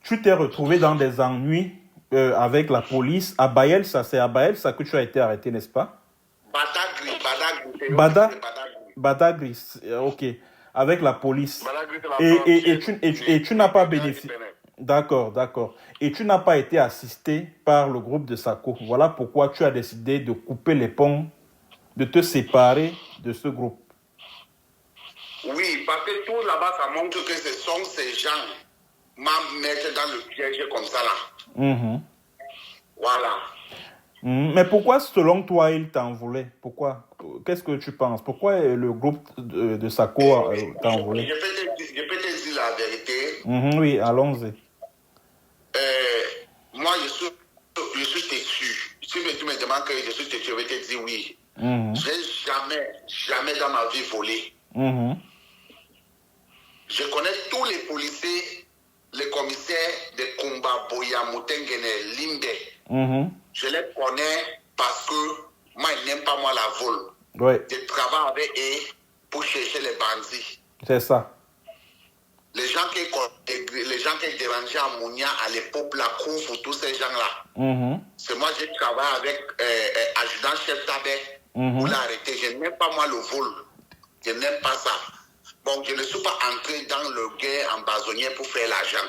tu t'es retrouvé dans des ennuis avec la police. À Bayelsa, c'est à Bayelsa que tu as été arrêté, n'est-ce pas? Badagry, ok. Avec la police. Et tu n'as pas bénéficié. D'accord. Et tu n'as pas été assisté par le groupe de SACO. Voilà pourquoi tu as décidé de couper les ponts, de te séparer de ce groupe. Oui, parce que tout là-bas, ça montre que ce sont ces gens qui m'ont mis dans le piège comme ça là. Voilà. Mais pourquoi, selon toi, il t'en voulait? Pourquoi? Qu'est-ce que tu penses? Pourquoi le groupe de SACO t'en voulait? Je peux te dire la vérité. Oui, allons-y. Moi, je suis têtu. Si tu me demandes que je suis têtu, je vais te dire oui. Je n'ai jamais dans ma vie volé. Je connais tous les policiers, les commissaires de Kumba, Boya, Moutengene, Limbe. Je les connais parce que moi, ils n'aiment pas moi la vol. Ouais. Je travaille avec eux pour chercher les bandits. C'est ça. Les gens qui dérangeaient à Mounia à l'époque, la Kouf, tous ces gens-là. C'est moi qui travaille avec adjudant-chef Tabet pour l'arrêter. Je n'aime pas moi le vol. Je n'aime pas ça. Bon, je ne suis pas entré dans le guerre ambazonienne pour faire l'argent.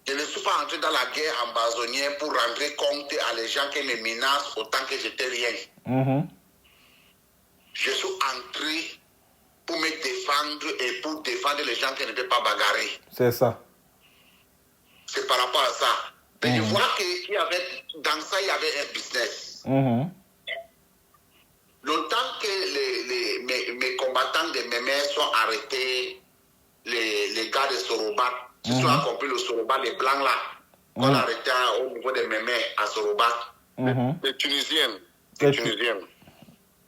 Je ne suis pas entré dans la guerre ambazonienne pour rendre compte à les gens qui me menacent autant que j'étais rien. Je suis entré pour me défendre et pour défendre les gens qui ne peuvent pas bagarrer. C'est ça. C'est par rapport à ça. Mais je vois qu'il y avait, dans ça, il y avait un business. Longtemps que mes combattants de Mémé sont arrêtés, les gars de Sorobat, tu as compris le Sorobat, les blancs là, qu'on a arrêté au niveau de Mémé à Sorobat, les Tunisiennes.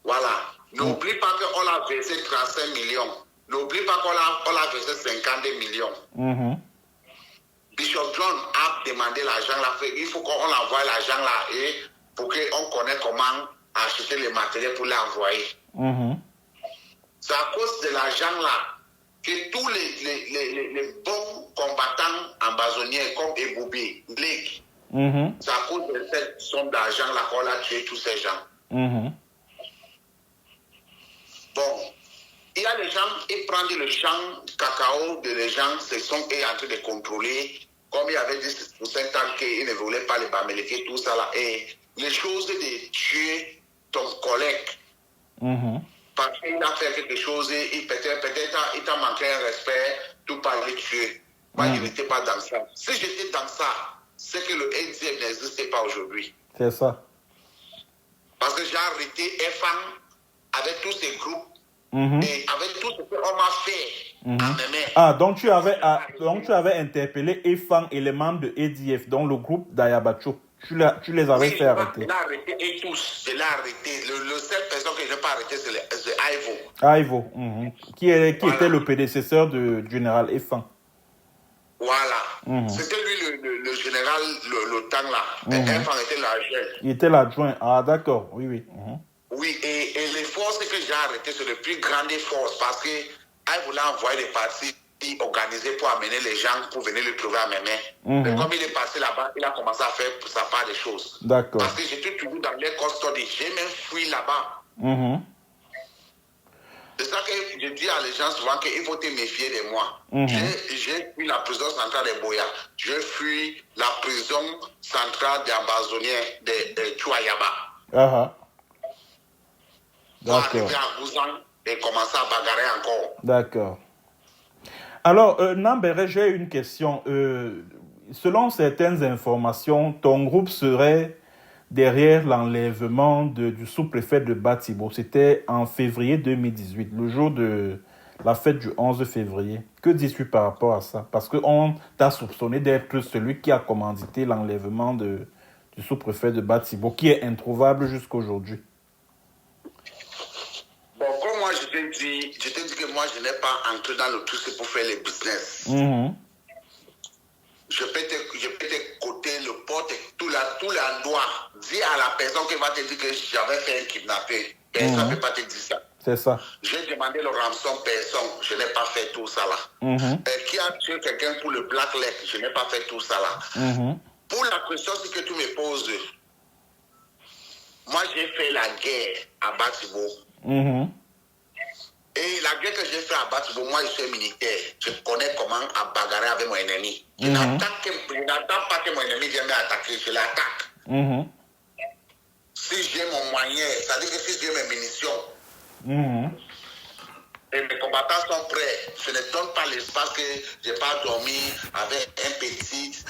Voilà. N'oublie pas qu'on a versé 35 millions. N'oublie pas qu'on a versé 52 millions. Bishop John a demandé l'argent là. Il faut qu'on envoie l'argent là et pour qu'on connaisse comment acheter les matériels pour l'envoyer. C'est à cause de l'argent là que tous les bons combattants ambazoniens comme Eboubi, Ligue, c'est à cause de cette somme d'argent là qu'on a tué tous ces gens. Bon, il y a des gens qui prennent le champ cacao de les gens, ce sont eux en train de contrôler, comme il y avait dit pour 5 ans qu'ils ne voulaient pas les Bamélés, tout ça là. Et les choses de tuer ton collègue, parce qu'il a fait quelque chose, peut-être il t'a manqué un respect, tout par les tuer. Moi, je n'étais pas dans ça. Si j'étais dans ça, c'est que le NDF n'existait pas aujourd'hui. C'est ça. Parce que j'ai arrêté FAN avec tous ces groupes et avec tout ce qu'on m'a fait. Ah, donc tu avais interpellé EFAN et les membres de EDF, dont le groupe d'Ayabacho. Tu les avais fait arrêter. Je l'ai arrêté et tous. Je l'ai arrêté. Le seul personne que je n'ai pas arrêté, c'est Aivo. Aivo, qui était le prédécesseur du général EFAN. Voilà. C'était lui le général, le temps là. EFAN était l'adjoint. Il était l'adjoint. Ah, d'accord. Oui. Oui, et les forces que j'ai arrêtées, c'est les plus grandes forces parce que Aivo l'a envoyé des partis organisés pour amener les gens pour venir le trouver à mes mains. Mais comme il est passé là-bas, il a commencé à faire sa part des choses. D'accord. Parce que j'étais toujours dans les custody. J'ai même fui là-bas. C'est ça que je dis à les gens souvent qu'il faut te méfier de moi. J'ai fui la prison centrale de Boya. J'ai fui la prison centrale d'Ambazonien de Chouayaba. pour arriver à Bouzan et commencer à bagarrer encore. D'accord. Alors, Nambere, j'ai une question. Selon certaines informations, ton groupe serait derrière l'enlèvement du sous-préfet de Batibo. C'était en février 2018, le jour de la fête du 11 février. Que dis-tu par rapport à ça? Parce qu'on t'a soupçonné d'être celui qui a commandité l'enlèvement du sous-préfet de Batibo, qui est introuvable jusqu'à aujourd'hui. Bon, comme moi je t'ai dit que moi je n'ai pas entré dans le tout, c'est pour faire les business. Je peux te coter le porte, tout la noix. Dis à la personne qui va te dire que j'avais fait un kidnapping. Personne ne peut pas te dire ça. C'est ça. J'ai demandé le rançon, personne. Je n'ai pas fait tout ça là. Qui a tué quelqu'un pour le Black Lake? Je n'ai pas fait tout ça là. Pour la question que tu me poses, moi j'ai fait la guerre à Batibo. Et la guerre que j'ai fait à Batibo, moi je suis militaire. Je connais comment bagarrer avec mon ennemi. Je n'attends pas que mon ennemi vienne m'attaquer, je l'attaque. Si j'ai mon moyen, ça veut dire que si j'ai mes munitions, et mes combattants sont prêts, je ne donne pas l'espace que je n'ai pas dormi avec un petit.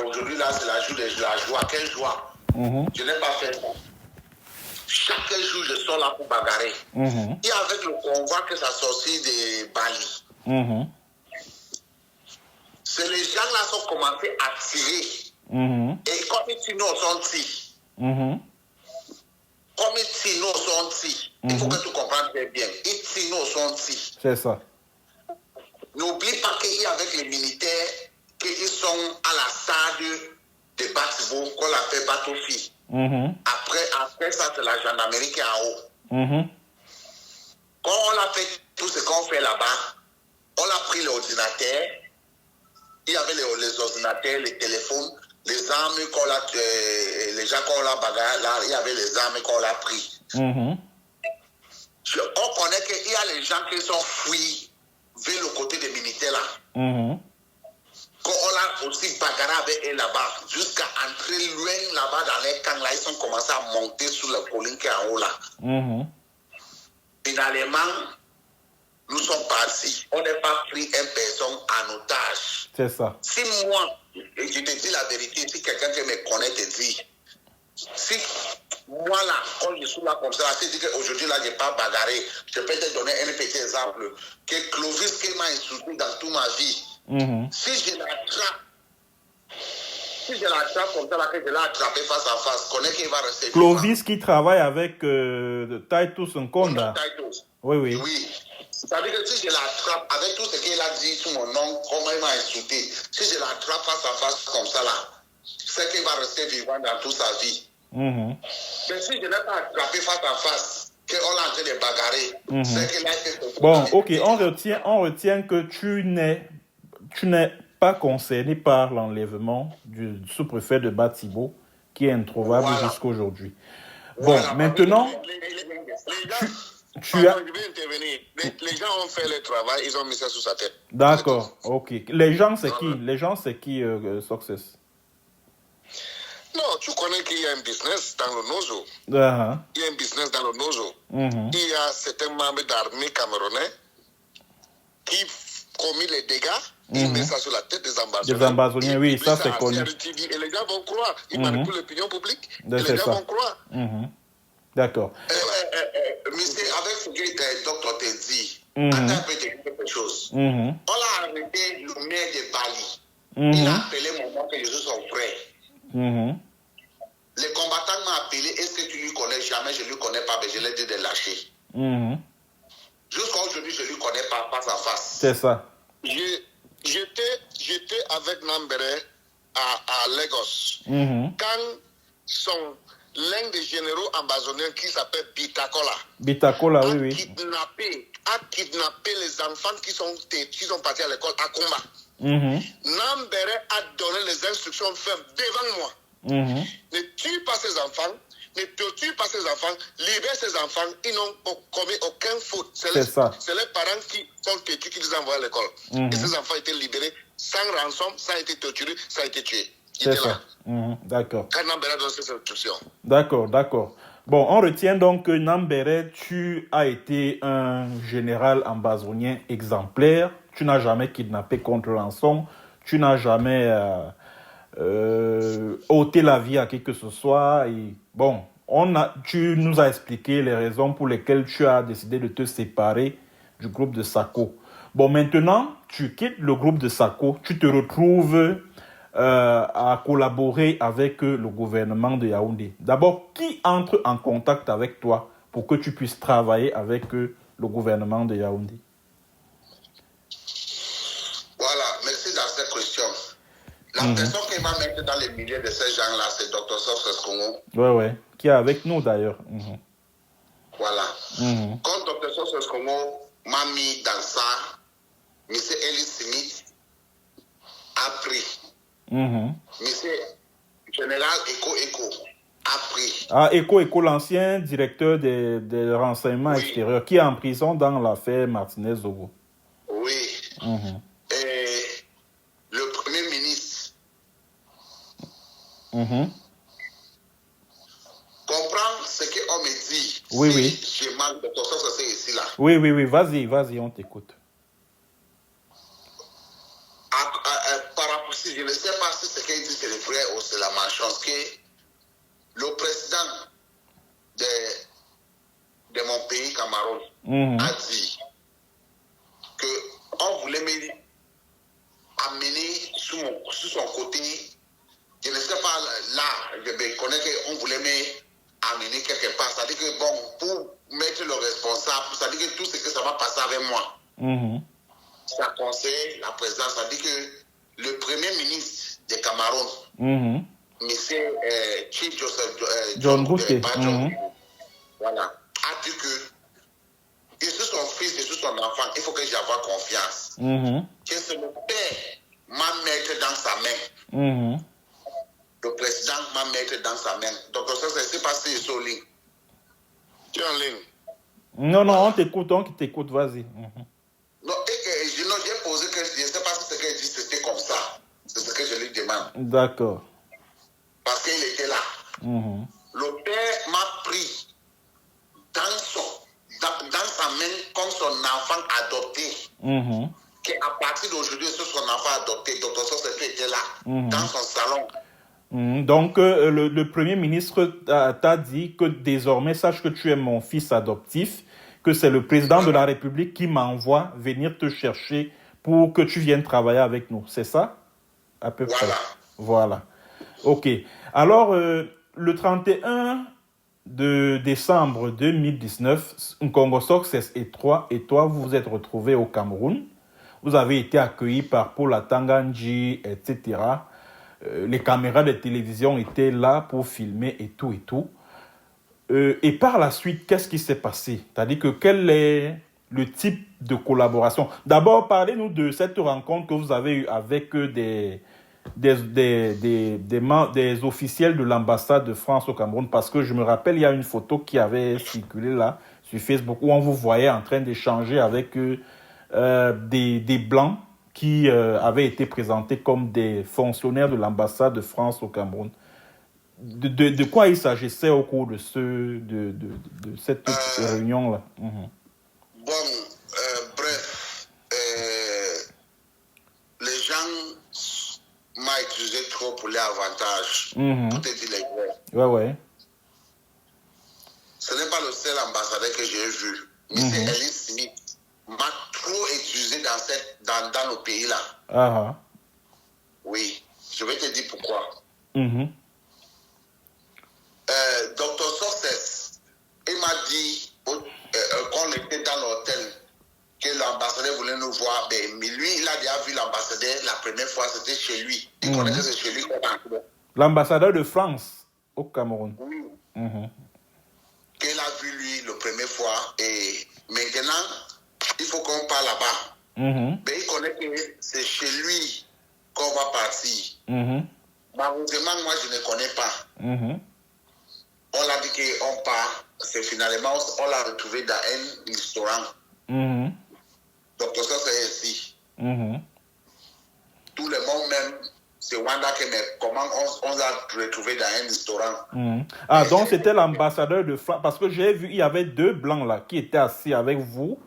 Aujourd'hui là, c'est la joie. Quelle joie? Je n'ai pas fait ça. Chaque jour, je sors là pour bagarrer. Et avec le convoi que ça sortit de Bali, c'est les gens là qui ont commencé à tirer. Et comme ils tirent, nous sont tirés. Comme ils tirent, nous sont tirés. Il faut que tu comprennes très bien. Ils tirent, nous sont tirés. C'est ça. N'oublie pas qu'il y a avec les militaires, qu'ils sont à la stade de Batibo, qu'on l'appelle Batofi. Après ça, c'est la gendarmerie qui est en haut. Quand on a fait tout ce qu'on fait là-bas, on a pris l'ordinateur. Il y avait les ordinateurs, les téléphones, les armes qu'on a, les gens qu'on a bagarré, là, il y avait les armes qu'on a pris. On connaît qu'il y a les gens qui sont fuis vers le côté des militaires là. Quand on a aussi bagarré avec eux là-bas, jusqu'à entrer loin là-bas dans les camps, là, ils ont commencé à monter sur la colline qui est en haut là. Finalement, nous sommes partis. On n'a pas pris une personne en otage. C'est ça. Si moi, et je te dis la vérité, si quelqu'un qui me connaît te dit, si moi là, quand je suis là comme ça, c'est dit qu'aujourd'hui là, je n'ai pas bagarré, je peux te donner un petit exemple. Que Clovis qui m'a insulté dans toute ma vie, si je l'attrape comme ça, là, que je l'ai attrapé face à face, connais qu'il va rester. Clovis qui travaille avec Titus Nkonda. Oui. C'est-à-dire que si je l'attrape, avec tout ce qu'il a dit sur mon nom, comment il m'a insulté, si je l'attrape face à face comme ça là, c'est qu'il va rester vivant dans toute sa vie. Mais si je n'ai pas attrapé face à face, qu'on a en train de bagarrer, c'est qu'il a été... Bon, ok, on retient que tu n'es pas concerné par l'enlèvement du sous-préfet de Batibo, qui est introuvable jusqu'à aujourd'hui. Bon, maintenant... Je vais intervenir. Les gens ont fait le travail, ils ont mis ça sous sa tête. D'accord, ok. Les gens, c'est qui? Les gens, c'est qui, Success? Non, tu connais qu'il y a un business dans le Nozo. Il y a un business dans le Nozo. Il y a certains membres d'armée camerounais qui commis les dégâts. Ils mettent ça sur la tête des ambassadeurs. Des ambassadeurs, oui, ça c'est connu. Et les gens vont croire. Ils manipulent l'opinion publique. Et les gens vont croire. D'accord. Monsieur, avec ce que le docteur te dit, attends, peut te dire quelque chose. On a arrêté le maire de Bali. Il a appelé mon nom que je suis son frère. Le combattant m'a appelé, est-ce que tu lui connais? Jamais je ne lui connais pas, mais je l'ai dit de lâcher. Jusqu'à aujourd'hui, je ne lui connais pas face à face. C'est ça. J'étais avec Nambere à Lagos. Quand l'un des généraux ambassadeurs qui s'appelle Bitakola, oui. a kidnappé les enfants qui sont partis à l'école à Kumba. Nambere a donné les instructions fermes devant moi. Ne tue pas ces enfants, ne torture pas ces enfants, libère ces enfants, ils n'ont commis aucune faute. C'est les parents qui sont têtus qui les envoient à l'école. Et ces enfants étaient libérés sans rançon, sans être torturés, sans être tués. C'est ça. D'accord. Quand Nambere a donné ces instructions. D'accord. Bon, on retient donc que Nambere, tu as été un général ambazonien exemplaire. Tu n'as jamais kidnappé contre rançon. Tu n'as jamais ôté la vie à qui que ce soit. Et bon, tu nous as expliqué les raisons pour lesquelles tu as décidé de te séparer du groupe de Sako. Bon, maintenant, tu quittes le groupe de Sako. Tu te retrouves à collaborer avec le gouvernement de Yaoundé. D'abord, qui entre en contact avec toi pour que tu puisses travailler avec le gouvernement de Yaoundé? Voilà, merci dans cette question. La personne qui m'a mis dans les milieux de ces gens-là, c'est Dr. Sofres Congo. Ouais, qui est avec nous d'ailleurs. Voilà. Quand Dr. Sofres Congo m'a mis dans ça, M. Ellis Smith a pris. Monsieur Général Eko a pris. Ah, Eko, l'ancien directeur des renseignements extérieurs, qui est en prison dans l'affaire Martinez-Zogo. Oui. Et le Premier ministre comprend ce qu'on me dit. Oui. Si je manque de ça, c'est ici là. Oui, vas-y, on t'écoute. Par rapport, je ne sais pas si ce qu'il dit c'est le vrai ou c'est la malchance, que le président de mon pays, Cameroun, a dit qu'on voulait m'amener sur son côté. Je ne sais pas, là, je connais qu'on voulait m'amener quelque part. C'est-à-dire que, bon, pour mettre le responsable, c'est-à-dire que tout ce que ça va passer avec moi, ça concerne la présidence. C'est-à-dire que le premier ministre du Cameroun, M. Chief Joseph John Bouté, voilà, a dit que je suis son fils, je suis son enfant, il faut que j'aie confiance. Que c'est le père m'a mettre dans sa main. Le président m'a mettre dans sa main. Donc ça, c'est passé sur en ligne. Tu es en ligne? Non, on t'écoute, vas-y. Non, j'ai posé que je ne sais pas si ce qu'il dit c'était comme ça. C'est ce que je lui demande. D'accord. Parce qu'il était là. Le père m'a pris dans sa main comme son enfant adopté. Qu'à partir d'aujourd'hui, c'est son enfant adopté. Donc, ça, était là, dans son salon. Donc, le Premier ministre t'a dit que désormais, sache que tu es mon fils adoptif, que c'est le président de la République qui m'envoie venir te chercher pour que tu viennes travailler avec nous. C'est ça? À peu près. Voilà. OK. Alors, le 31 de décembre 2019, Nkongo Success et toi, vous vous êtes retrouvés au Cameroun. Vous avez été accueillis par Paul Atanganji, etc. Les caméras de télévision étaient là pour filmer et tout. Et par la suite, qu'est-ce qui s'est passé? C'est-à-dire que quel est le type de collaboration? D'abord, parlez-nous de cette rencontre que vous avez eue avec des officiels de l'ambassade de France au Cameroun, parce que je me rappelle, il y a une photo qui avait circulé là sur Facebook où on vous voyait en train d'échanger avec des Blancs qui avaient été présentés comme des fonctionnaires de l'ambassade de France au Cameroun. De quoi il s'agissait au cours de cette réunion-là? Bon, bref, les gens m'ont utilisé trop pour les avantages. Pour te dire les vrais. Ouais. Ce n'est pas le seul ambassadeur que j'ai vu. M. Ellis Smith m'a trop utilisé dans le pays-là. Oui, je vais te dire pourquoi. Dr. Success, il m'a dit qu'on était dans l'hôtel, que l'ambassadeur voulait nous voir. Mais lui, il a déjà vu l'ambassadeur la première fois, c'était chez lui. Il connaissait que c'est chez lui qu'on parlait. L'ambassadeur de France au Cameroun. Oui. Qu'il a vu lui la première fois. Et maintenant, il faut qu'on parle là-bas. Mais il connaît que c'est chez lui qu'on va partir. Malheureusement, moi, je ne connais pas. On l'a dit qu'on part. C'est finalement, on l'a retrouvé dans un restaurant. Donc, ça, c'est ici. Tout le monde même c'est Wanda qui mais comment on l'a retrouvé dans un restaurant. Ah, donc c'était l'ambassadeur de France. Parce que j'ai vu, il y avait 2 blancs là qui étaient assis avec vous.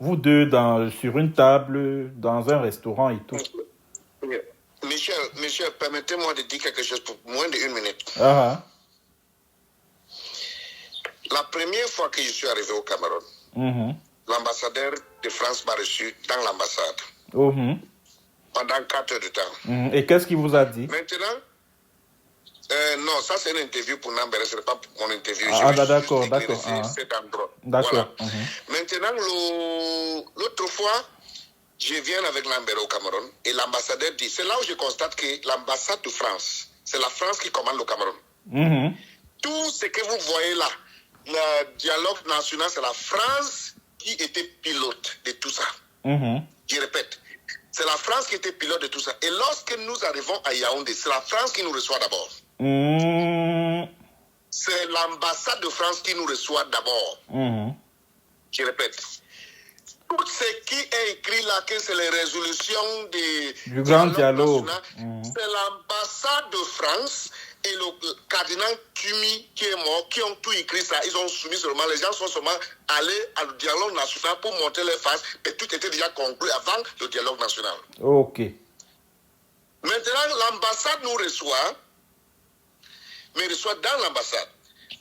Vous deux sur une table, dans un restaurant et tout. Michel, permettez-moi de dire quelque chose pour moins d'1 minute. Ah. La première fois que je suis arrivé au Cameroun, l'ambassadeur de France m'a reçu dans l'ambassade. Pendant 4 heures de temps. Et qu'est-ce qu'il vous a dit? Maintenant, non, ça c'est une interview pour Nambere, ce n'est pas mon interview. D'accord. Cet endroit. D'accord. Voilà. Maintenant, l'autre fois, je viens avec Nambere au Cameroun et l'ambassadeur dit, c'est là où je constate que l'ambassade de France, c'est la France qui commande le Cameroun. Tout ce que vous voyez là, le dialogue national, c'est la France qui était pilote de tout ça. Je répète. C'est la France qui était pilote de tout ça. Et lorsque nous arrivons à Yaoundé, c'est la France qui nous reçoit d'abord. C'est l'ambassade de France qui nous reçoit d'abord. Je répète. Tout ce qui est écrit là, que c'est les résolutions du grand dialogue. C'est l'ambassade de France et le cardinal Tumi qui est mort, qui ont tout écrit ça. Ils ont soumis seulement, les gens sont seulement allés à le dialogue national pour monter les faces, et tout était déjà conclu avant le dialogue national. Ok. Maintenant, l'ambassade nous reçoit, mais reçoit dans l'ambassade.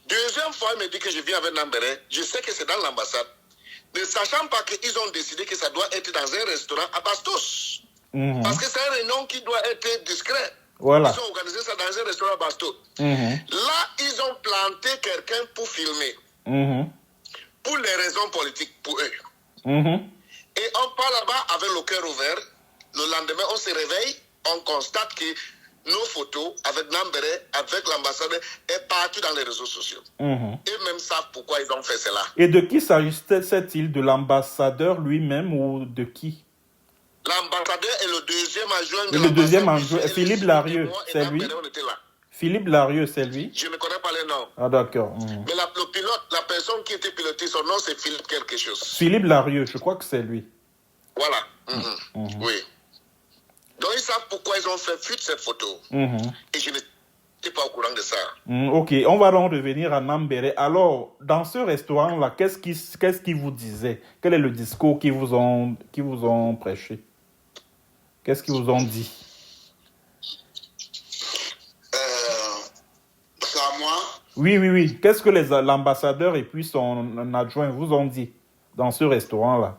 Deuxième fois, il me dit que je viens avec Nambere, je sais que c'est dans l'ambassade, ne sachant pas qu'ils ont décidé que ça doit être dans un restaurant à Bastos. Parce que c'est un réunion qui doit être discret. Voilà. Ils ont organisé ça dans un restaurant à Bastos. Là, ils ont planté quelqu'un pour filmer. Pour les raisons politiques, pour eux. Et on part là-bas avec le cœur ouvert. Le lendemain, on se réveille, on constate que nos photos avec Nambere, avec l'ambassadeur, est partout dans les réseaux sociaux. Et même savent pourquoi ils ont fait cela. Et de qui s'agissait-il? De l'ambassadeur lui-même ou de qui? L'ambassadeur est le deuxième adjoint de le deuxième l'ambassade. adjoint, Philippe Larieux, c'est lui? Philippe Larieux, c'est lui? Je ne connais pas les noms. Ah, d'accord. Mais le pilote, la personne qui était pilotée, son nom, c'est Philippe quelque chose. Philippe Larieux, je crois que c'est lui. Voilà. Oui. Donc, ils savent pourquoi ils ont fait fuite cette photo. Et je n'étais pas au courant de ça. Ok, on va donc revenir à Nambere. Alors, dans ce restaurant-là, qu'est-ce qu'ils vous disaient? Quel est le discours qu'ils vous ont prêché? Qu'est-ce qu'ils vous ont dit? C'est à moi? Oui. Qu'est-ce que l'ambassadeur et puis son adjoint vous ont dit dans ce restaurant-là?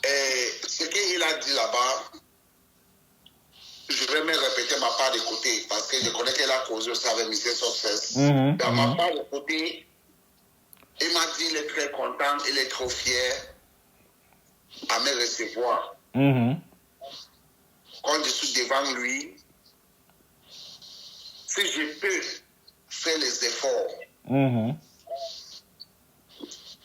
Ce qu'il a dit là-bas, je vais me répéter ma part de côté, parce que je connais qu'elle a causé ça avec M. Success. Dans ma part de côté, il m'a dit qu'il est très content, il est trop fier à me recevoir. Quand je suis devant lui, si je peux faire les efforts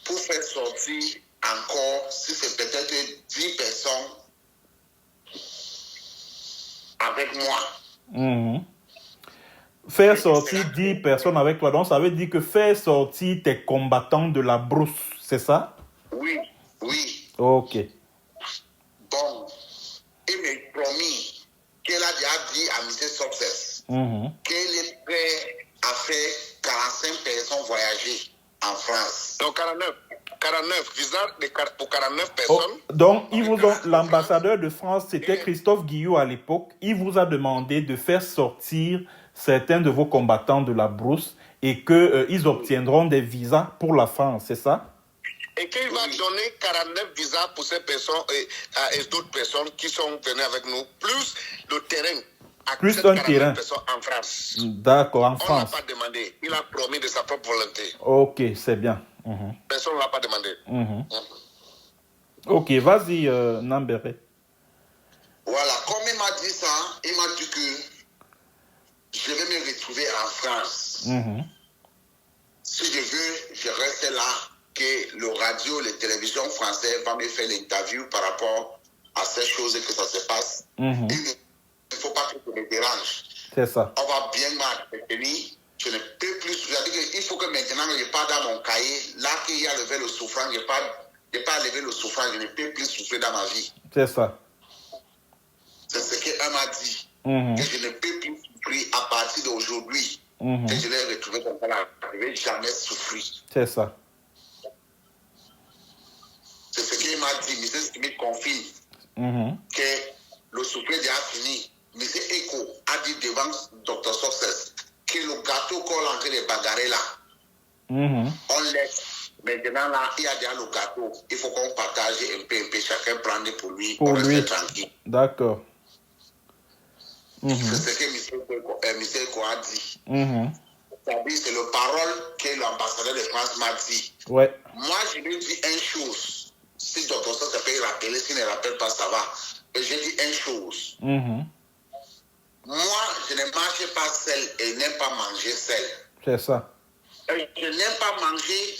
pour faire sortir encore, si c'est peut-être 10 personnes avec moi. Faire sortir 10 personnes avec toi, donc ça veut dire que faire sortir tes combattants de la brousse, c'est ça? Oui. Ok. Bon, il m'a promis qu'elle a déjà dit à M. Success qu'elle est prête à faire 45 personnes voyager en France. Donc 49 visas pour 49 personnes. Donc, l'ambassadeur de France, c'était Christophe Guillou à l'époque. Il vous a demandé de faire sortir certains de vos combattants de la brousse et qu'ils obtiendront des visas pour la France, c'est ça? Et qu'il va donner 49 visas pour ces personnes et d'autres personnes qui sont venues avec nous, plus le terrain. Plus un terrain en France. D'accord, en France. On n'a pas demandé. Il a promis de sa propre volonté. Ok, c'est bien. Personne ne l'a pas demandé. Ok, vas-y, Nambere. Voilà, comme il m'a dit ça, il m'a dit que je vais me retrouver en France. Si je veux, je reste là, que le radio, les télévisions françaises vont me faire l'interview par rapport à ces choses que ça se passe. Il ne faut pas que ça me dérange. C'est ça. On va bien m'entretenir. Je ne peux plus. Il faut que maintenant, je parte dans mon cahier. Là qu'il y a levé le souffrance, je n'ai pas levé le souffrance. Je ne peux plus souffrir dans ma vie. C'est ça. C'est ce qu'elle m'a dit. que je ne peux plus souffrir à partir d'aujourd'hui. Que je l'ai retrouvé comme ça là. Je ne vais jamais souffrir. C'est ça. C'est ce qu'il m'a dit. M. Smith confirme que le souffle déjà fini. M. Eko a dit devant Dr. Success que le gâteau qu'on est en train de bagarrer là, on laisse. Maintenant là, il y a déjà le gâteau. Il faut qu'on partage un peu, chacun prendre pour lui. Pour on lui. reste tranquille. D'accord. C'est ce que M. Eko a dit. C'est-à-dire, c'est le parole que l'ambassadeur de France m'a dit. Ouais. Moi, je lui dis une chose. Si Dr. Success peut y rappeler, s'il ne rappelle pas, ça va. Mais je dis une chose. Moi, je ne mange pas seul et n'aime pas manger seul. C'est ça. Et je n'aime pas manger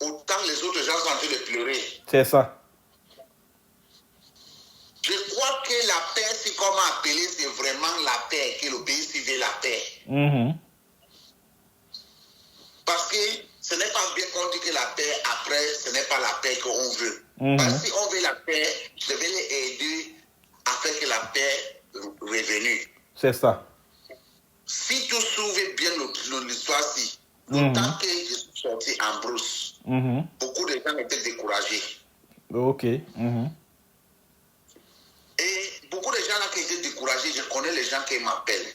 autant les autres gens sont en train de pleurer. C'est ça. Je crois que la paix, c'est comment appeler, c'est vraiment la paix, que le pays veut la paix. Parce que ce n'est pas bien qu'on dit que la paix, après, ce n'est pas la paix qu'on veut. Parce que si on veut la paix, je vais les aider à faire que la paix revenue. C'est ça. Si tu souviens bien l'histoire-ci, le temps que je suis sorti en brousse, beaucoup de gens étaient découragés. Ok. Et beaucoup de gens là qui étaient découragés, je connais les gens qui m'appellent.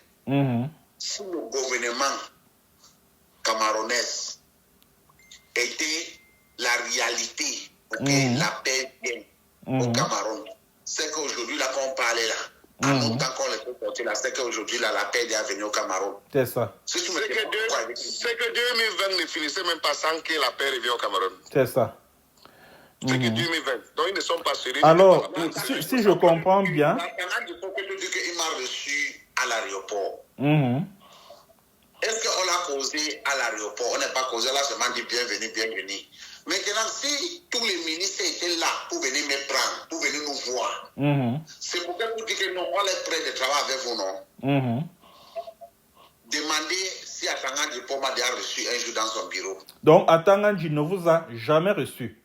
Si le gouvernement camerounais était la réalité pour que la paix vienne au Cameroun, c'est qu'aujourd'hui, là, quand on parlait là, en autant qu'on les fait sortir là, c'est qu'aujourd'hui, là, la paix est venue au Cameroun. C'est ça. C'est que 2020 ne finissait même pas sans que la paix revienne au Cameroun. C'est ça. C'est que 2020. Donc, ils ne sont pas sérieux. Alors, si je comprends bien... Il faut que tu dis qu'il m'a reçu à l'aéroport. Est-ce qu'on l'a causé à l'aéroport? On n'a pas causé là, seulement dit bienvenue, bienvenue. Maintenant, si tous les ministres étaient là pour venir me prendre, pour venir nous voir, c'est pourquoi vous dites que non, on est prêt de travailler avec vous, non? Demandez si Atangandji Poma a reçu un jour dans son bureau. Donc, Atangandji ne vous a jamais reçu?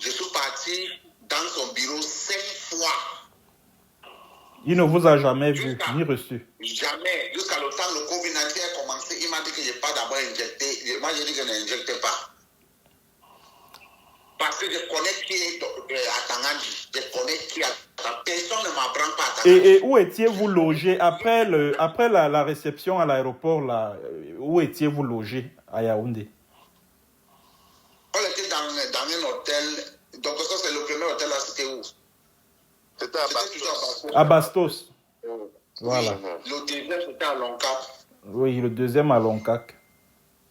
Je suis parti dans son bureau 5 fois. Il ne vous a jamais vu, ni reçu? Jamais. Jusqu'à le temps le Covid-19 a commencé, il m'a dit que je n'ai pas d'abord injecté. Moi, j'ai dit que je n'injectais pas. Parce que je connais qui est Atangandji. Je connais qui est. Personne ne m'apprend pas Atangandji. Et où étiez-vous logé après la réception à l'aéroport là? Où étiez-vous logé à Yaoundé? On était dans un hôtel. Donc, ça, c'est le premier hôtel là, c'était où? C'était à Bastos. À Bastos. Voilà. Le deuxième, c'était à Loncac. Oui, le deuxième à Loncac.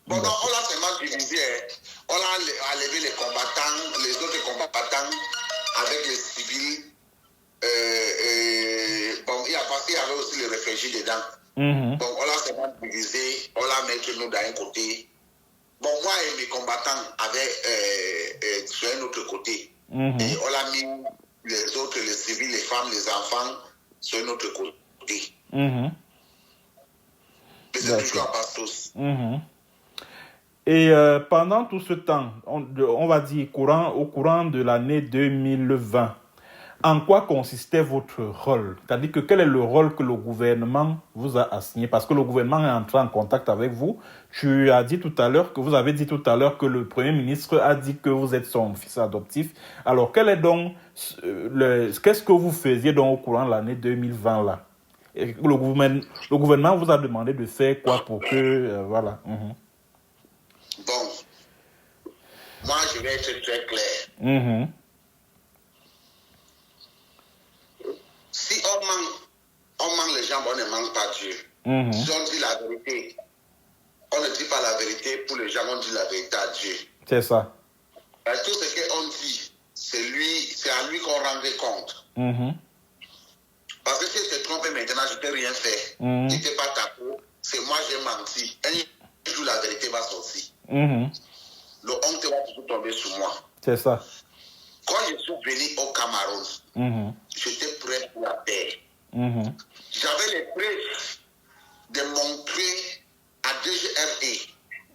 Bon, donc, on l'a seulement divisé. On a enlevé les combattants, les autres combattants avec les civils. Bon, il y avait aussi les réfugiés dedans. Donc, on l'a seulement divisé. On l'a mis nous d'un côté. Bon, moi et mes combattants avaient sur un autre côté. Et on l'a mis les autres, les civils, les femmes, les enfants, sur un autre côté. Mais c'est toujours à Bastos. Et pendant tout ce temps, on va dire au courant de l'année 2020, en quoi consistait votre rôle? C'est-à-dire que quel est le rôle que le gouvernement vous a assigné? Parce que le gouvernement est entré en contact avec vous. Tu as dit tout à l'heure que vous avez dit tout à l'heure que le Premier ministre a dit que vous êtes son fils adoptif. Alors, quel est donc qu'est-ce que vous faisiez donc au courant de l'année 2020 là? Et le gouvernement vous a demandé de faire quoi pour que voilà. Bon, moi je vais être très clair. Si on manque les gens, on ne manque pas Dieu. Si on dit la vérité, on ne dit pas la vérité pour les gens, on dit la vérité à Dieu. C'est ça. Et tout ce qu'on dit, c'est à lui qu'on rendrait compte. Parce que si je te trompe maintenant, je ne peux rien faire. Je n'étais pas ta peau, c'est moi j'ai menti. Un jour la vérité va sortir. Le honte va toujours tomber sur moi. C'est ça. Quand je suis venu au Cameroun, j'étais prêt pour la paix. J'avais les preuves de montrer à DGRE.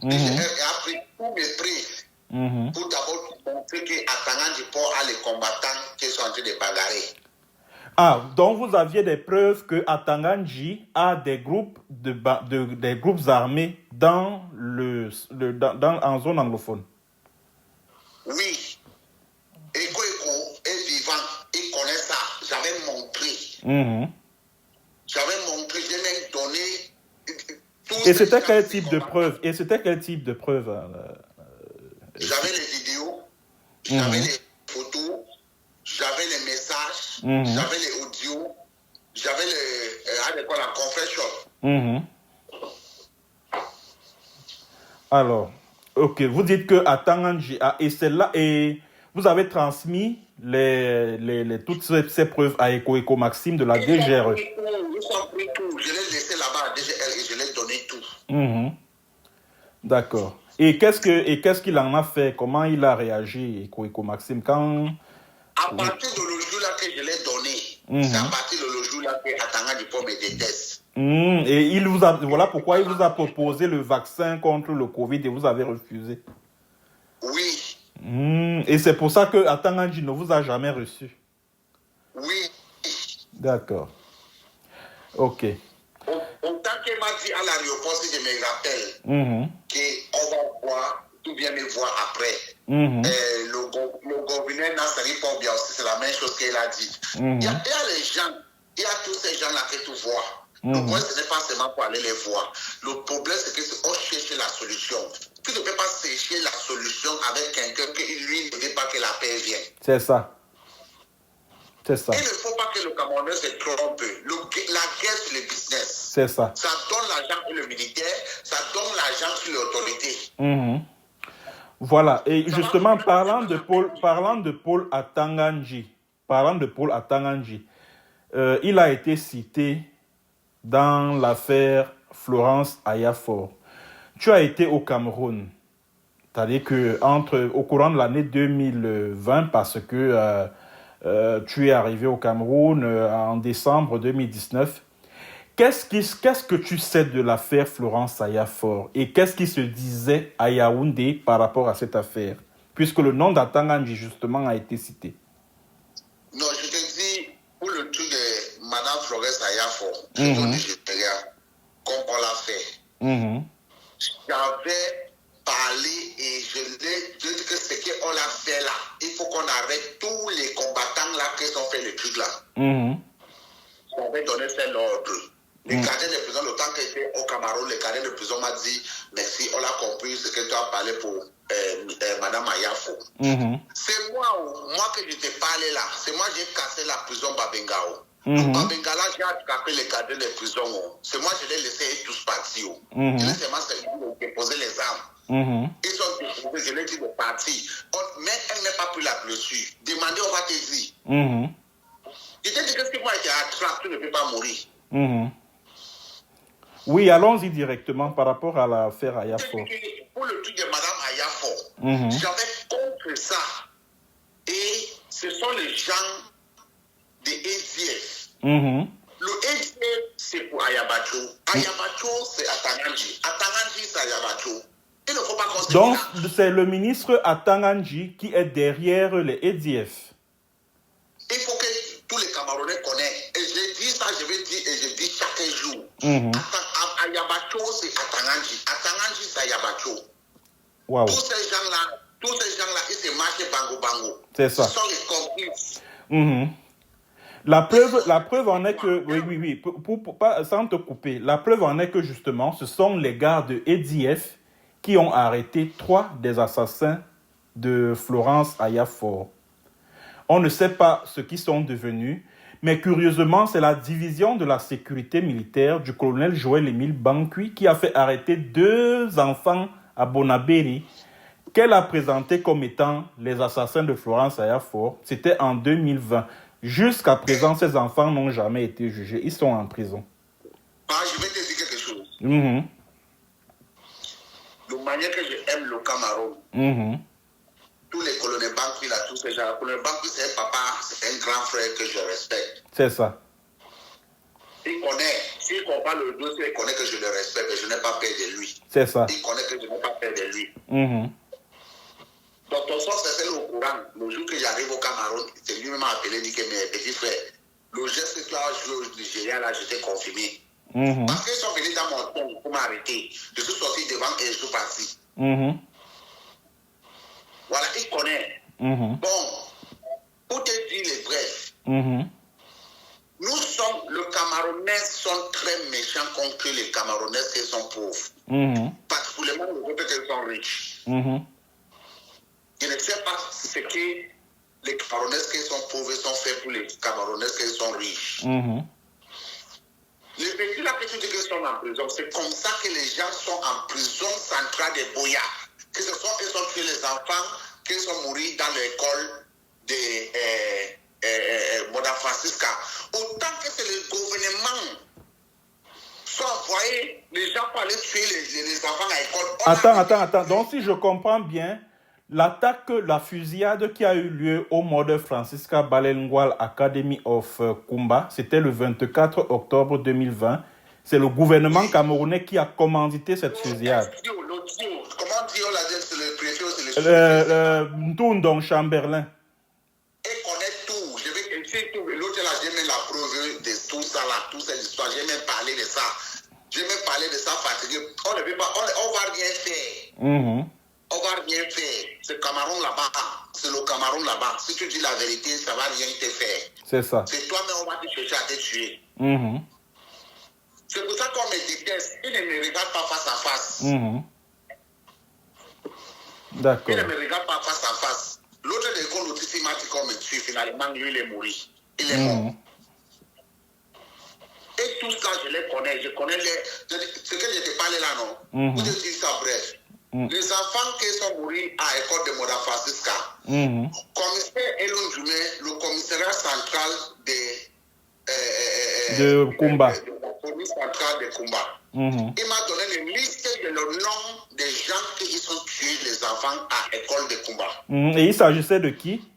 DGRE a pris tous mes preuves pour d'abord montrer qu'à Atangandji Poma a les combattants qui sont en train de bagarrer. Ah, donc vous aviez des preuves que Atanganji a des groupes, des groupes armés dans en zone anglophone. Oui. Eko est vivant, il connaît ça. J'avais montré. J'ai même donné. Et c'était quel type de preuve? J'avais les vidéos, j'avais les photos, j'avais les messages, j'avais les audios, j'avais la confession. Alors, ok, vous dites que Atanganji et celle-là, et vous avez transmis toutes ces preuves à Eko Maxime de la DGRE. Ils ont pris tout. Je l'ai laissé là-bas à DGRE et je l'ai donné tout. D'accord. Et qu'est-ce qu'il en a fait? Comment il a réagi, Eko Maxime, quand... À partir de le jour-là que je l'ai donné, c'est à partir de le jour-là que Atanganji me déteste. Et voilà pourquoi il vous a proposé le vaccin contre le Covid et vous avez refusé. Oui. Et c'est pour ça que Atanganji ne vous a jamais reçu. Oui. D'accord. Ok. Autant qu'il m'a dit à l'aéroport, si je me rappelle, qu'on va voir, tout bien me voir après. Le gouverneur Nasseri Pobia aussi, c'est la même chose qu'il a dit. Il y a les gens, il y a tous ces gens-là que tu vois. Le problème, ce n'est pas seulement pour aller les voir. Le problème, c'est qu'on cherche la solution. Tu ne peux pas chercher la solution avec quelqu'un qui, lui, ne veut pas que la paix vienne. C'est ça. C'est ça. Il ne faut pas que le Camerounais se trompe. La guerre, c'est le business. C'est ça. Ça donne l'argent pour le militaire, ça donne l'argent sur l'autorité. Voilà. Et justement, parlant de Paul Atanganji, il a été cité dans l'affaire Florence Ayafor. Tu as été au Cameroun, c'est-à-dire au courant de l'année 2020, parce que tu es arrivé au Cameroun en décembre 2019. Qu'est-ce que tu sais de l'affaire Florence Ayafor et qu'est-ce qui se disait à Yaoundé par rapport à cette affaire, puisque le nom d'Atanganji justement a été cité? Non, je te dis, pour le truc de Madame Florence Ayafor, au Nigeria, comme on l'a fait, j'avais parlé et je dis que ce qu'on a fait là, il faut qu'on arrête tous les combattants là qui ont fait le truc là. J'avais donné cet ordre. Le gardien de prison, le temps qu'il était au Cameroun, le gardien de prison m'a dit merci, on a compris ce que tu as parlé pour Madame Ayafor. C'est moi que je t'ai parlé là. C'est moi qui ai cassé la prison Babengao. Babengala, j'ai attrapé les gardiens de prison. C'est moi qui l'ai laissé tous partir. Je l'ai seulement déposé les armes. Ils sont déposés, je l'ai dit de partir. Mais elle n'a pas pris la blessure. Demandez, on va te dire. Je t'ai dit que si moi j'ai attrapé, tu ne peux pas mourir. Oui, allons-y directement par rapport à l'affaire Ayafor. Pour le truc de Madame Ayafor, j'avais contre ça. Et ce sont les gens de EDF. Le EDF, c'est pour Ayabacho. Ayabacho, c'est Atanganji. Atanganji, c'est Ayabacho. Il ne faut pas considérer. Donc, c'est le ministre Atanganji qui est derrière les EDF. Il faut que tous les Camerounais connaissent. Et je dis ça, je vais dire, et je dis chaque jour. Ayabacho, c'est Atanganji. Atanganji, c'est Ayabacho. Wow. Tous ces gens-là, ils se marchent bango. C'est ça. Ce sont les complices. La preuve en est que, oui, sans te couper, la preuve en est que justement, ce sont les gars de EDF qui ont arrêté 3 des assassins de Florence Ayafor. On ne sait pas ce qu'ils sont devenus, mais curieusement, c'est la division de la sécurité militaire du colonel Joël-Émile Bankui qui a fait arrêter 2 enfants à Bonabéry qu'elle a présentés comme étant les assassins de Florence Ayafor. C'était en 2020. Jusqu'à présent, ces enfants n'ont jamais été jugés. Ils sont en prison. Je vais te dire quelque chose. De manière que j'aime le Cameroun, tous les colonels Bankui, là, tous ces gens, le colonel Bankui, c'est un papa, c'est un grand frère que je respecte. C'est ça. Il connaît, s'il comprend le dossier, il connaît que je le respecte et je n'ai pas peur de lui. C'est ça. Il connaît que je n'ai pas peur de lui. Donc, ton sens, c'est au courant. Le jour que j'arrive au Cameroun, c'est lui-même appelé, dit que mes petits frères, le geste que tu as joué au Nigeria, là, je t'ai confirmé. Parce qu'ils sont venus dans mon temps pour m'arrêter. Je suis sorti devant et je suis parti. Voilà, il connaît. Bon, pour te dire les brefs, le Camerounais sont très méchants contre les Camerounais qui sont pauvres. Particulièrement les autres qui sont riches. Je ne sais pas ce que les Camerounais qui sont pauvres sont faits pour les Camerounais qui sont riches. Les petits là que tu dis qu'ils sont en prison, c'est comme ça que les gens sont en prison centrale de Boya. Que ce soit qu'ils ont tué les enfants, qu'ils sont morts dans l'école de Moda Francisca. Autant que c'est le gouvernement sont envoyés, les gens pour aller tuer les enfants à l'école. Attends. Donc si je comprends bien, l'attaque, la fusillade qui a eu lieu au Mode Francisca Bilingual Academy of Kumba, c'était le 24 octobre 2020. C'est le gouvernement camerounais qui a commandité cette fusillade. Comment dire, on l'a dit, c'est le préfet ou c'est le Ntundong Chamberlain. Il connaît tout. Je vais essayer tout. L'autre là, j'ai même la preuve de tout ça là, toute cette histoire. J'ai même parlé de ça. J'ai même parlé de ça fatigué. On ne veut pas, on va rien faire. On va rien faire. C'est le Cameroun là-bas. C'est le Cameroun là-bas. Si tu dis la vérité, ça va rien te faire. C'est ça. C'est toi-même, on va te chercher à te tuer. C'est pour ça qu'on me déteste. Il ne me regarde pas face à face. D'accord. Il ne me regarde pas face à face. L'autre de Gondou Titi m'a dit qu'on me tue. Finalement, lui, il est mort. Il est mort. Et tout ça, je les connais. Je connais ce que je te parlais là, non? Pour te dire ça bref. Les enfants qui sont morts à l'école de Moda Francisca, commissaire Elon Jumé, le commissariat central de Kumba. La police centrale de Kumba. Il m'a donné une liste de le nom des gens qui ont tué les enfants à l'école de Kumba. Et il s'agissait de qui?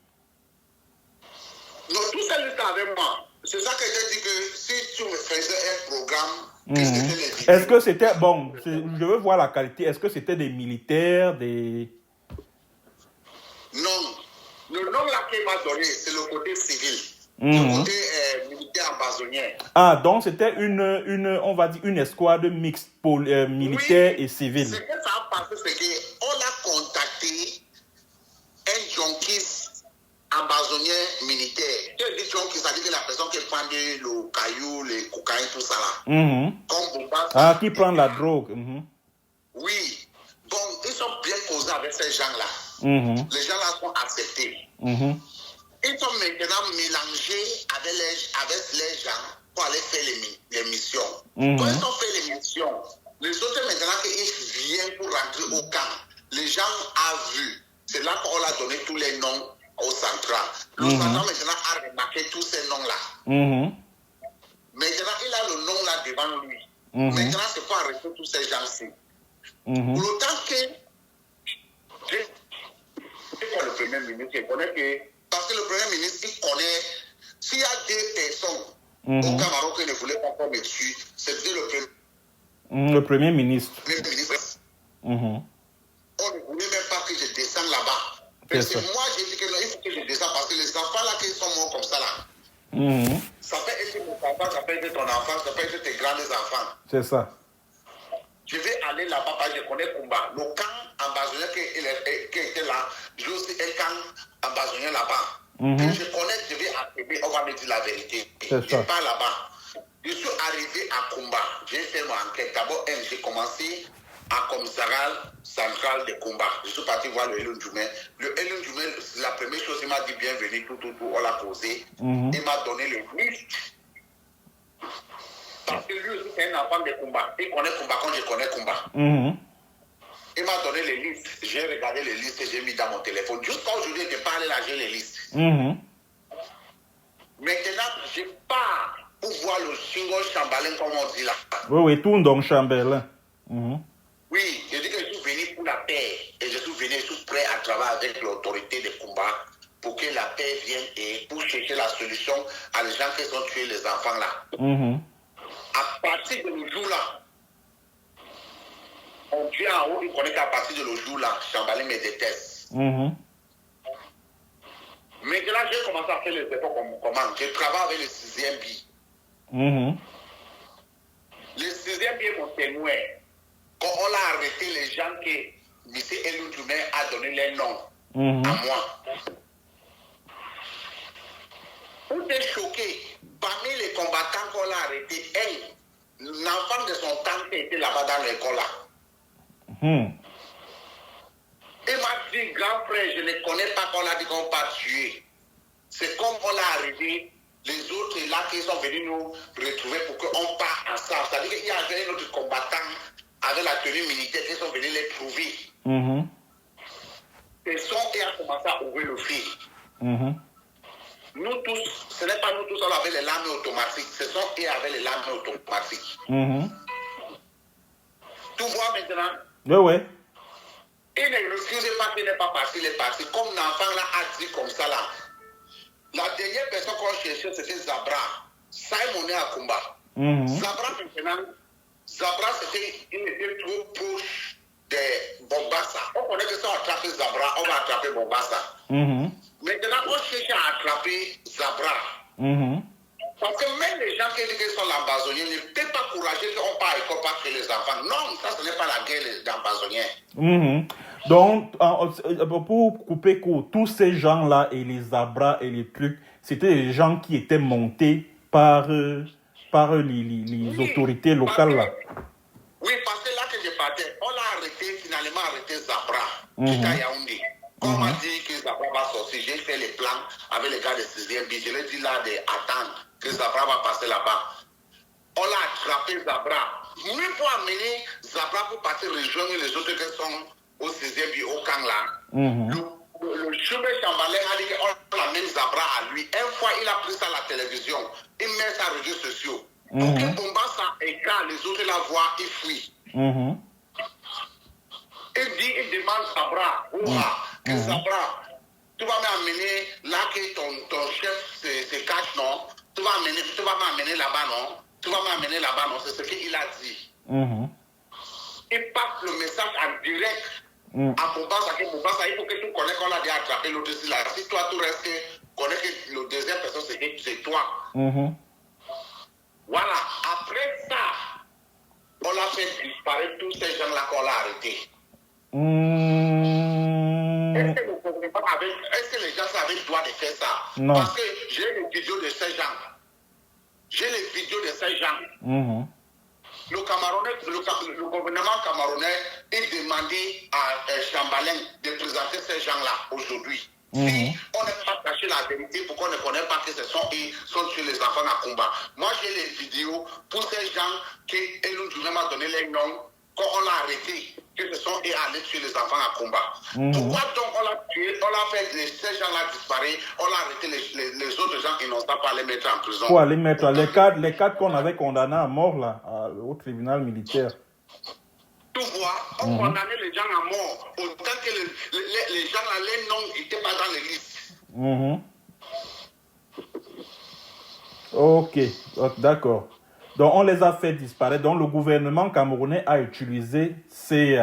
Non, tout ça est avec moi. C'est ça que j'ai dit que si tu me faisais un programme, est-ce que c'était, bon, je veux voir la qualité, est-ce que c'était des militaires, des... Non. Le nom là qu'il m'a donné, c'est le côté civil. Le côté militaire ambazonnier. Ah, donc c'était on va dire, une escouade mixte pour militaire et civil. Ce que ça a passé, c'est qu'on a contacté un junkie ambazonnier militaire. Tu dis junkie, ça dit que la personne qui prend le caillou, les cocaïnes, tout ça là. Comme Bomba, qui prend la drogue. Oui. Bon, ils sont bien causés avec ces gens-là. Les gens-là sont acceptés. Ils sont maintenant mélangés avec les gens pour aller faire les missions. Quand ils ont fait les missions, les autres maintenant qu'ils viennent pour rentrer au camp, les gens ont vu. C'est là qu'on a donné tous les noms au central. Le central maintenant a remarqué tous ces noms-là. Maintenant, il a le nom là devant lui. Maintenant, c'est pour arrêter tous ces gens-ci. Pour le temps que le Premier ministre, il connaît que... Parce que le Premier ministre, il connaît... S'il y a des personnes au Cameroun qui ne voulaient pas qu'on me tue, c'était le Premier ministre. On ne voulait même pas que je descende là-bas. Parce que moi, j'ai dit que non, il faut que je descende parce que les enfants là qui sont morts comme ça là, ça peut être mon enfant, ça peut être ton enfant, ça peut être tes grands-enfants. C'est ça. Je vais aller là-bas parce que je connais Kumba. Le camp ambazonnier qui était là, j'ai aussi un camp ambazonnier là-bas. Je connais, je vais arriver, on va me dire la vérité. Je ne pas là-bas. Je suis arrivé à Kumba. J'ai fait mon enquête. D'abord, j'ai commencé à commissariat central de Kumba. Je suis parti voir le Elon Jumé. Le Elon Jumé, la première chose, il m'a dit bienvenue, tout, on l'a posé. Il m'a donné le liste. Parce que lui aussi, c'est un enfant de Kumba. Il connaît Kumba quand je connais Kumba. Il m'a donné les listes. J'ai regardé les listes et j'ai mis dans mon téléphone. Jusqu'à aujourd'hui, je parle là, j'ai les listes. Maintenant, je pars pour voir le single Chamberlain, comme on dit là. Oui, tout donc Chamberlain. Oui, je dis que je suis venu pour la paix. Et je suis venu, je suis prêt à travailler avec l'autorité de Kumba pour que la paix vienne et pour chercher la solution à les gens qui ont tué les enfants là. À partir de le jour-là, on vient en haut, il connaît qu'à partir de le jour-là, Chamberlain me déteste. Maintenant, j'ai commencé à faire les efforts comme comment. Je travaille avec le 6e BI. Le 6e BI est mon témoin. Quand on a arrêté les gens que M. Elou Djoumé a donné les noms à moi. On est choqué. Parmi les combattants qu'on a arrêtés, l'enfant de son temps qui était là-bas dans l'école là. Il m'a dit, grand frère, je ne connais pas qu'on a dit qu'on pas tué. C'est comme on l'a arrivé, les autres là qui sont venus nous retrouver pour qu'on parte ensemble. C'est-à-dire qu'il y avait un autre combattant avec la tenue militaire qui sont venus les trouver. Et son et a commencé à ouvrir le feu. Nous tous, ce n'est pas nous tous, on avait les lames automatiques. Ce sont eux avec les lames automatiques. Tu vois maintenant? Oui. Il ne refusait pas qu'il n'est pas parti, il est parti. Comme l'enfant là a dit comme ça là. La dernière personne qu'on cherchait, c'était Zabra. Simon est à combat. Zabra maintenant, Zabra il était trop proche de Bombassa. On connaît que si on attrape Zabra, on va attraper Bombassa. Maintenant, on cherche à attraper Zabra. Parce que même les gens qui disent qu'ils sont l'ambazonnier ne peuvent pas courager qu'on part à l'école pas tuer les enfants. Non, ça ce n'est pas la guerre des ambazonniers. Donc, pour couper court, tous ces gens-là et les abras et les trucs, c'était des gens qui étaient montés par les autorités locales là. Oui, parce que là que je partais, on a finalement arrêté Zabra, qui est à Yaoundé. Quand on m'a dit que Zabra va sortir, j'ai fait les plans avec les gars de 6e BI. Je leur ai dit là d'attendre que Zabra va passer là-bas. On a attrapé Zabra. Nous pour amener Zabra pour partir rejoindre les autres qui sont au 6e BI, au camp là. Le chemin Chambalin a dit qu'on amène Zabra à lui. Une fois, il a pris ça à la télévision. Il met ça aux réseaux sociaux. Pour que Bombassa écarte, les autres la voient, il fuit. Il dit, il demande Zabra, que Zabra, tu vas m'amener là que ton chef se cache, non? Tu vas m'amener là-bas, non? Tu vas m'amener là-bas, non? C'est ce qu'il a dit. Il passe le message en direct à Bombassa, il faut que tu connais qu'on a déjà attrapé l'autre ici là. Si toi, tu restes, connais que le deuxième personne, c'est toi. Voilà. Après ça, on a fait disparaître tous ces gens-là qu'on a arrêtés. Est-ce que les gens avaient le droit de faire ça? Non. Parce que j'ai les vidéos de ces gens. Le gouvernement camerounais, il demandait à Chambalin de présenter ces gens-là aujourd'hui. Si on n'a pas caché la vérité, pourquoi on ne connaît pas que ce sont tués les enfants à combat? Moi, j'ai les vidéos pour ces gens qui Elou Djoumé m'a donné les noms, quand on l'a arrêté, que ce sont eux allés tuer les enfants à combat. Pourquoi donc on l'a tué, on l'a fait ces gens-là disparaître, on l'a arrêté les autres gens qui n'ont pas les mettre en prison? Pour aller mettre les quatre qu'on avait condamnés à mort là, au tribunal militaire. Tu vois, on condamnait les gens à mort, autant que les gens là, les noms n'étaient pas dans les listes. Ok, d'accord. Donc on les a fait disparaître. Donc le gouvernement camerounais a utilisé ce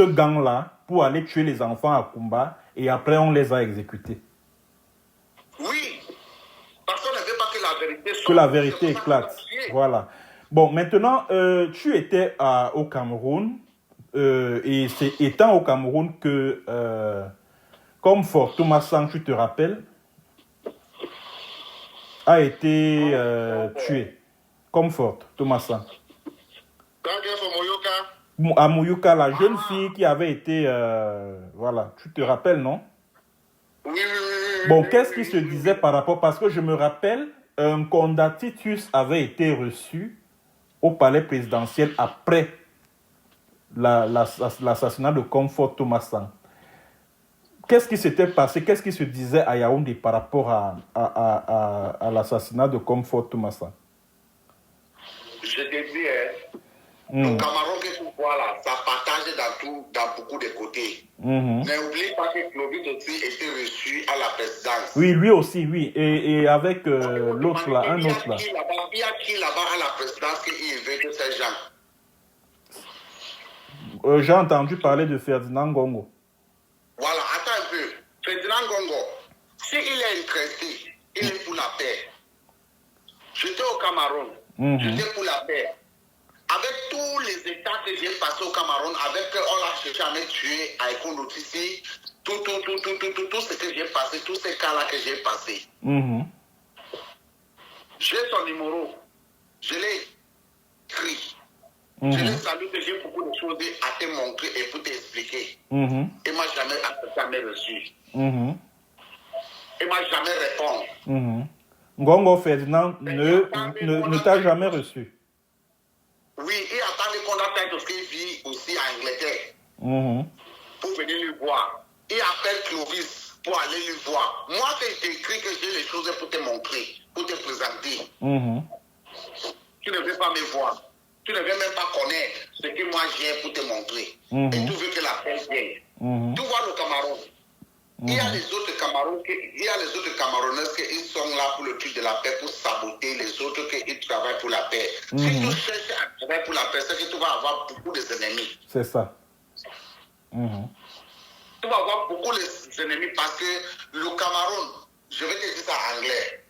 gang-là pour aller tuer les enfants à Kumba et après on les a exécutés. Oui, parce qu'on ne veut pas que la vérité soit... Que la vérité éclate. Voilà. Bon, maintenant, tu étais au Cameroun et c'est étant au Cameroun que, comme Fort Thomas Sang, tu te rappelles, a été tué. Comme Fort Thomas Sang. À Mouyouka, la jeune fille qui avait été... voilà, tu te rappelles, non? Oui. Bon, qu'est-ce qui se disait par rapport... Parce que je me rappelle, un condatitus avait été reçu au palais présidentiel après l'assassinat de Comfort Thomas Sang. Qu'est-ce qui s'était passé? Qu'est-ce qui se disait à Yaoundé par rapport à l'assassinat de Comfort Thomas Sang? Je te dis, le Cameroun que tu vois là, ça partage dans beaucoup de côtés. N'oublie pas que Clovis aussi était reçu à la présidence. Oui, lui aussi, oui. Et avec l'autre là, un autre là. Il y a qui là-bas à la présidence qui veut ces gens? J'ai entendu parler de Ferdinand Gongo. Voilà, attends un peu. Ferdinand Gongo, s'il est intéressé, il est pour la paix. J'étais au Cameroun, j'étais pour la paix. Avec tous les états que j'ai passés au Cameroun, avec on l'a cherché à me tuer à Ekonotisi, tout ce que j'ai passé, tous ces cas-là que j'ai passés. J'ai son numéro, je l'ai écrit. Je l'ai salué que j'ai beaucoup de choses à te montrer et pour t'expliquer. Il m'a jamais reçu. Il m'a jamais répondu. Ngongo Ferdinand ne t'a jamais reçu. Oui, il attend les contacts parce qu'il vit aussi à Angleterre. Pour venir lui voir. Il appelle Clovis pour aller lui voir. Moi, c'est écrit que j'ai les choses pour te montrer, pour te présenter. Tu ne veux pas me voir. Tu ne veux même pas connaître ce que moi j'ai pour te montrer. Et tu veux que la paix vienne. Tu vois le Cameroun. Il y a les autres Camerounais qui sont là pour le truc de la paix, pour saboter les autres qui travaillent pour la paix. Si tu cherches à travailler pour la paix, c'est que tu vas avoir beaucoup d'ennemis. C'est ça. Tu vas avoir beaucoup d'ennemis parce que le Cameroun, je vais te dire ça en anglais.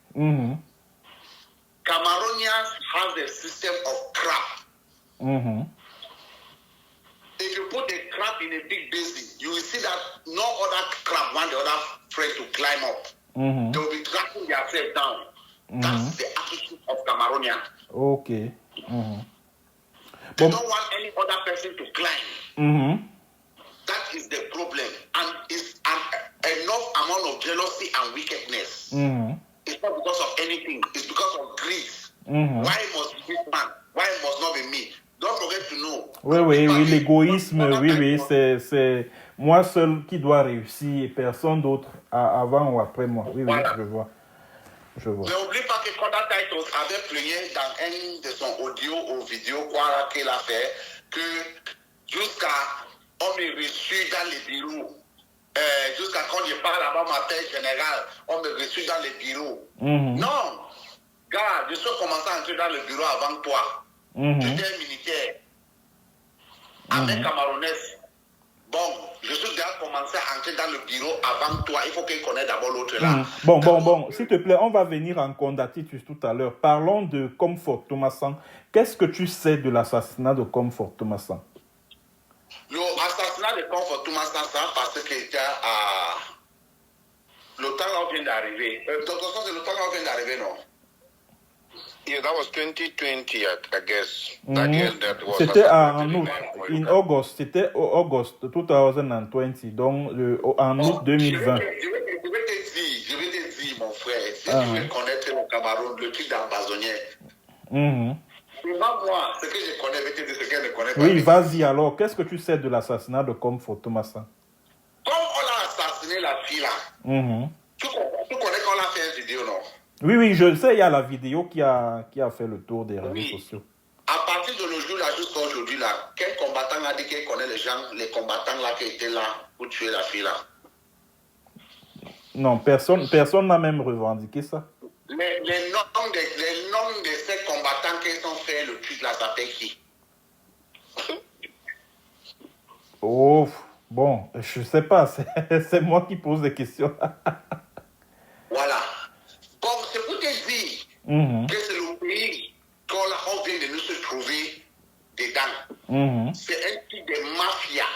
Cameroonians have a system of crap. If you put the crab in a big basin, you will see that no other crab want the other friend to climb up. They will be dragging themselves down. That's the attitude of Cameroonians. Okay. They don't want any other person to climb. That is the problem. And it's enough amount of jealousy and wickedness. It's not because of anything. It's because of greed. Why must be this man? Why must not be me? Don't forget to know. Oui, l'égoïsme, c'est moi seul qui dois réussir et personne d'autre avant ou après moi. Oui, je vois. N'oublie pas que Kodak Titles avait plaigné dans un de son audio ou vidéo qu'il a fait que jusqu'à on est reçu dans les bureaux. Jusqu'à quand je parle avant ma tête générale, on me reçu dans les bureaux. Non, gars, je suis commencé à entrer dans le bureau avant toi. J'étais militaire, avec Camerounais. Bon, je suis déjà commencé à entrer dans le bureau avant toi. Il faut qu'il connaisse d'abord l'autre là. Bon, s'il te plaît, on va venir en Condatitus tout à l'heure. Parlons de Comfort Thomasan. Qu'est-ce que tu sais de l'assassinat de Comfort Thomasan? L'assassinat de Comfort Thomasan, ça parce que le temps vient d'arriver. Le temps vient d'arriver, non? Yeah, that was 2020, I guess. That was c'était en août, in August, c'était August 2020, donc en août 2020. Je vais te dire, mon frère, si tu veux connaître le Cameroun, le truc d'ambazonnier. Moi, ce que je connais, je vais te dire ce qu'elle ne connaît pas. Oui, vas-y alors, qu'est-ce que tu sais de l'assassinat de Comfort Thomasan? Comme on a assassiné la fille là, tu connais qu'on a fait une vidéo, non? Oui, je sais, il y a la vidéo qui a fait le tour des réseaux sociaux. À partir de le jour là, jusqu'à aujourd'hui là, quel combattant a dit qu'il connaît les gens, les combattants là qui étaient là pour tuer la fille là? Non, personne n'a même revendiqué ça. Les noms de ces combattants qui ont fait le truc là, ça fait qui? Oh, bon, je sais pas, c'est moi qui pose des questions. Voilà. Bon, c'est pour te dire que c'est le pays qu'on vient de nous se trouver dedans. C'est un type de mafia.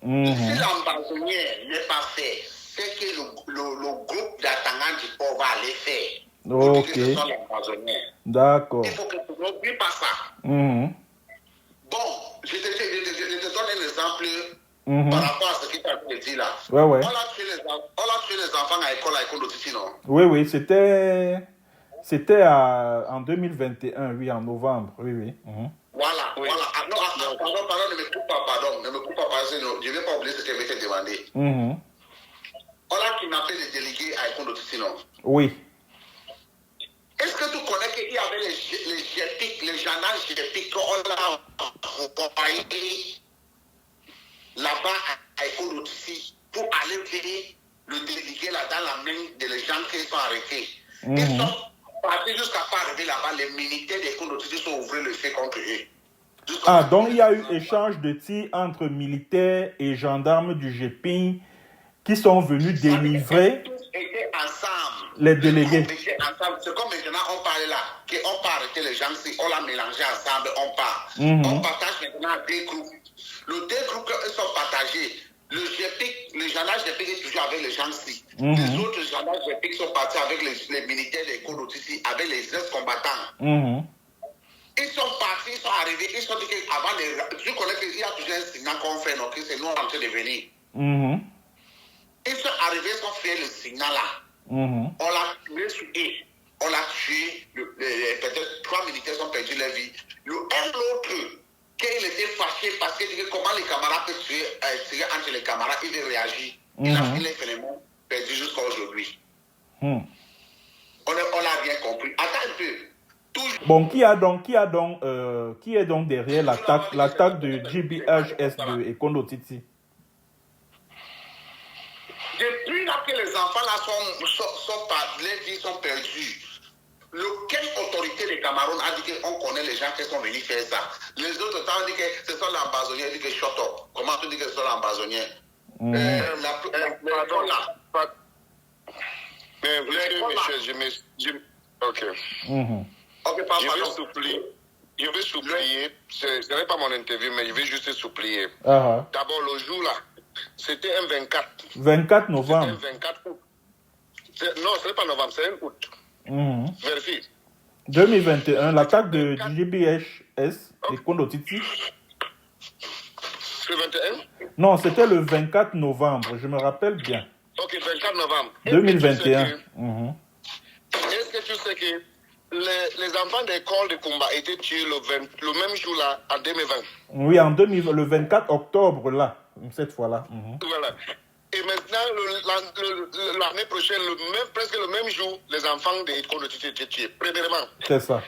Si l'ambassadeur n'est pas fait, c'est que le groupe d'attendants du port va aller faire. Ok. D'accord. Il faut que tu n'oublies pas ça. Bon, je te donne un exemple par rapport à ce que tu as dit là. Ouais. On a tué les enfants à l'école d'Otiti, non? Oui, c'était en 2021, oui, en novembre, oui. Voilà. Ah, non, pardon, ne me coupe pas, parce que je ne vais pas oublier ce que je vais te demander. On a kidnappé les délégués à l'école d'Otiti, non? Oui. Est-ce que tu connais qu'il y avait les gendarmes GEPIC qu'on a envoyé là-bas à l'école d'Otiti pour aller aider le délégué là dans la main des gens qui sont arrêtés? Ils sont partis jusqu'à pas arriver là-bas. Les militaires des l'école d'Otiti sont ouverts le feu contre eux. Donc il y a eu échange de tirs entre militaires et gendarmes du GEPIN qui sont venus délivrer tous étaient ensemble. les délégués. C'est comme maintenant on parlait là, qu'on peut arrêter les gens si on l'a mélangé ensemble, on part. On partage maintenant deux groupes. Les deux groupes ils sont partagés. Le GPIC, le gendarme GPIC est toujours avec les gens ici. Les autres gendarmes GPIC sont partis avec les militaires des Côtes ici, avec les ex-combattants. Ils sont partis, ils sont arrivés, ils sont dit qu'avant les... Je connais qu'il y a toujours un signal qu'on fait, donc c'est nous en train de venir. Ils sont arrivés, ils ont fait le signal là. On l'a tué sur eux. On l'a tué, peut-être 3 militaires ont perdu leur vie. L'autre, qu'il était fâché parce qu'il dit comment les camarades peuvent tirer entre les camarades, il réagit. Il a finalement perdu jusqu'à aujourd'hui. On n'a rien compris. Attends un peu. Bon, qui est donc derrière l'attaque de GBHS de Ekondo Titi? Depuis là que les enfants là les vies sont perdues, quelle autorité des Cameroun a dit qu'on connaît les gens qui sont venus faire ça? Les autres ont dit que ce sont l'ambazonnier, ils disent que shut up. Comment tu dis que ce sont l'ambazonnier? Mais monsieur, ok. Je vais supplier. Ce n'est pas mon interview, mais je vais juste supplier. D'abord, le jour là, c'était un 24. 24 novembre. C'était un 24 août. Non, ce n'est pas novembre, c'est un août. Vérifie. 2021, l'attaque de GBHS de Ekondo Titi. C'est le 21? Non, c'était le 24 novembre, je me rappelle bien. Ok, 24 novembre. 2021. Est-ce que tu sais que les enfants d'école de Kumba étaient tués le même jour là, en 2020? Oui, le 24 octobre là, cette fois-là. Voilà. Et maintenant, l'année prochaine, presque le même jour, les enfants d'école de Titi étaient tués. Premièrement. C'est ça.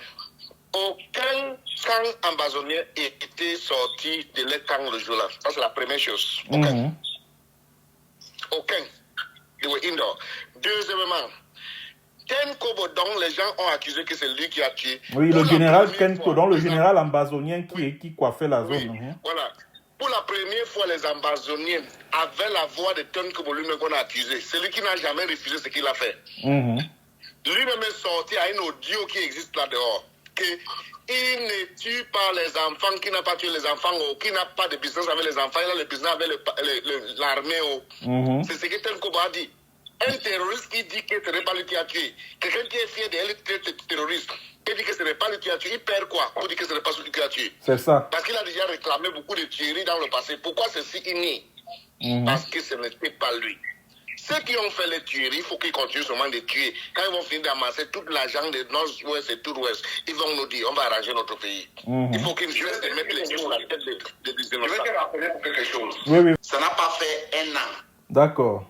Aucun camp ambazonnier était sorti de leur camp le jour-là. Ça, c'est la première chose. Aucun. Aucun. They were indoor. Deuxièmement, Ken Kobo, dont les gens ont accusé que c'est lui qui a tué. Oui, le général Ken Kobo, le général ambazonien qui coiffait la zone. Voilà. Pour la première fois, les ambazoniens avaient la voix de Ken Kobo, lui-même qu'on a accusé. C'est lui qui n'a jamais refusé ce qu'il a fait. Lui-même est sorti à un audio qui existe là dehors. Il ne tue pas les enfants, qui n'a pas tué les enfants, ou qui n'a pas de business avec les enfants, il a le business avec l'armée. C'est ce que Ken Kobo a dit. Un terroriste qui dit que ce n'est pas lui qui a tué, quelqu'un qui est fier d'être terroriste, qui dit que ce n'est pas lui qui a tué, il perd quoi pour dire que ce n'est pas celui qui a tué? C'est ça. Parce qu'il a déjà réclamé beaucoup de tueries dans le passé. Pourquoi ceci est né? Parce que ce n'était pas lui. Ceux qui ont fait les tueries, il faut qu'ils continuent seulement de tuer. Quand ils vont finir d'amasser tout l'argent de Nord-Ouest et tout l'Ouest, ils vont nous dire on va arranger notre pays. Il faut qu'ils cessent de mettre les pieds sur la tête des innocents. Je vais te rappeler pour quelque chose. Oui. Ça n'a pas fait un an. D'accord.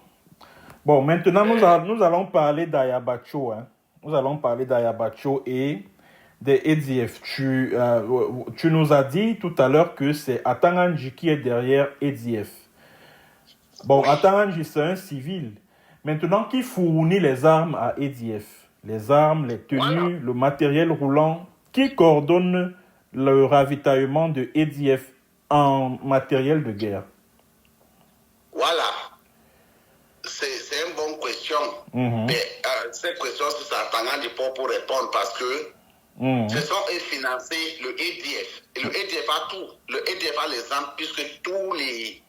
Bon, maintenant, nous allons parler d'Ayabacho. Nous allons parler d'Ayabacho et des EDF. Tu nous as dit tout à l'heure que c'est Atanganji qui est derrière EDF. Bon, Atanganji, c'est un civil. Maintenant, qui fournit les armes à EDF? Les armes, les tenues, le matériel roulant. Qui coordonne le ravitaillement de EDF en matériel de guerre? Voilà. C'est une bonne question. Mais cette question, c'est Atanganji pour répondre parce que ce sont eux financés le EDF. Et le EDF a tout. Le EDF a les armes puisque tous les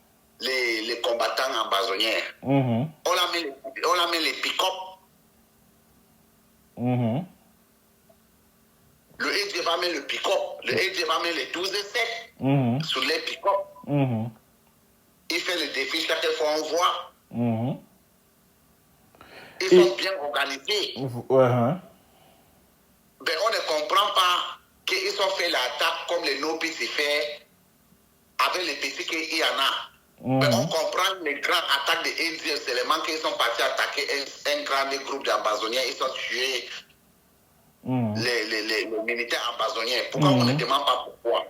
combattants ambazoniens. On a mis les pick-up. Le EDF a mis le pick-up. Le EDF a mis les 12 et 7 sur les pick-up. Il fait le défi chaque fois on voit. Ils sont bien organisés. Ben, on ne comprend pas qu'ils ont fait l'attaque comme les Nopi s'y fait avec les petits qu'il y en a. Mais on comprend les grandes attaques de EDF, c'est les gens qui sont partis attaquer un grand groupe d'ambazoniens, ils ont tué les militaires ambazoniens. Pourquoi on ne demande pas pourquoi?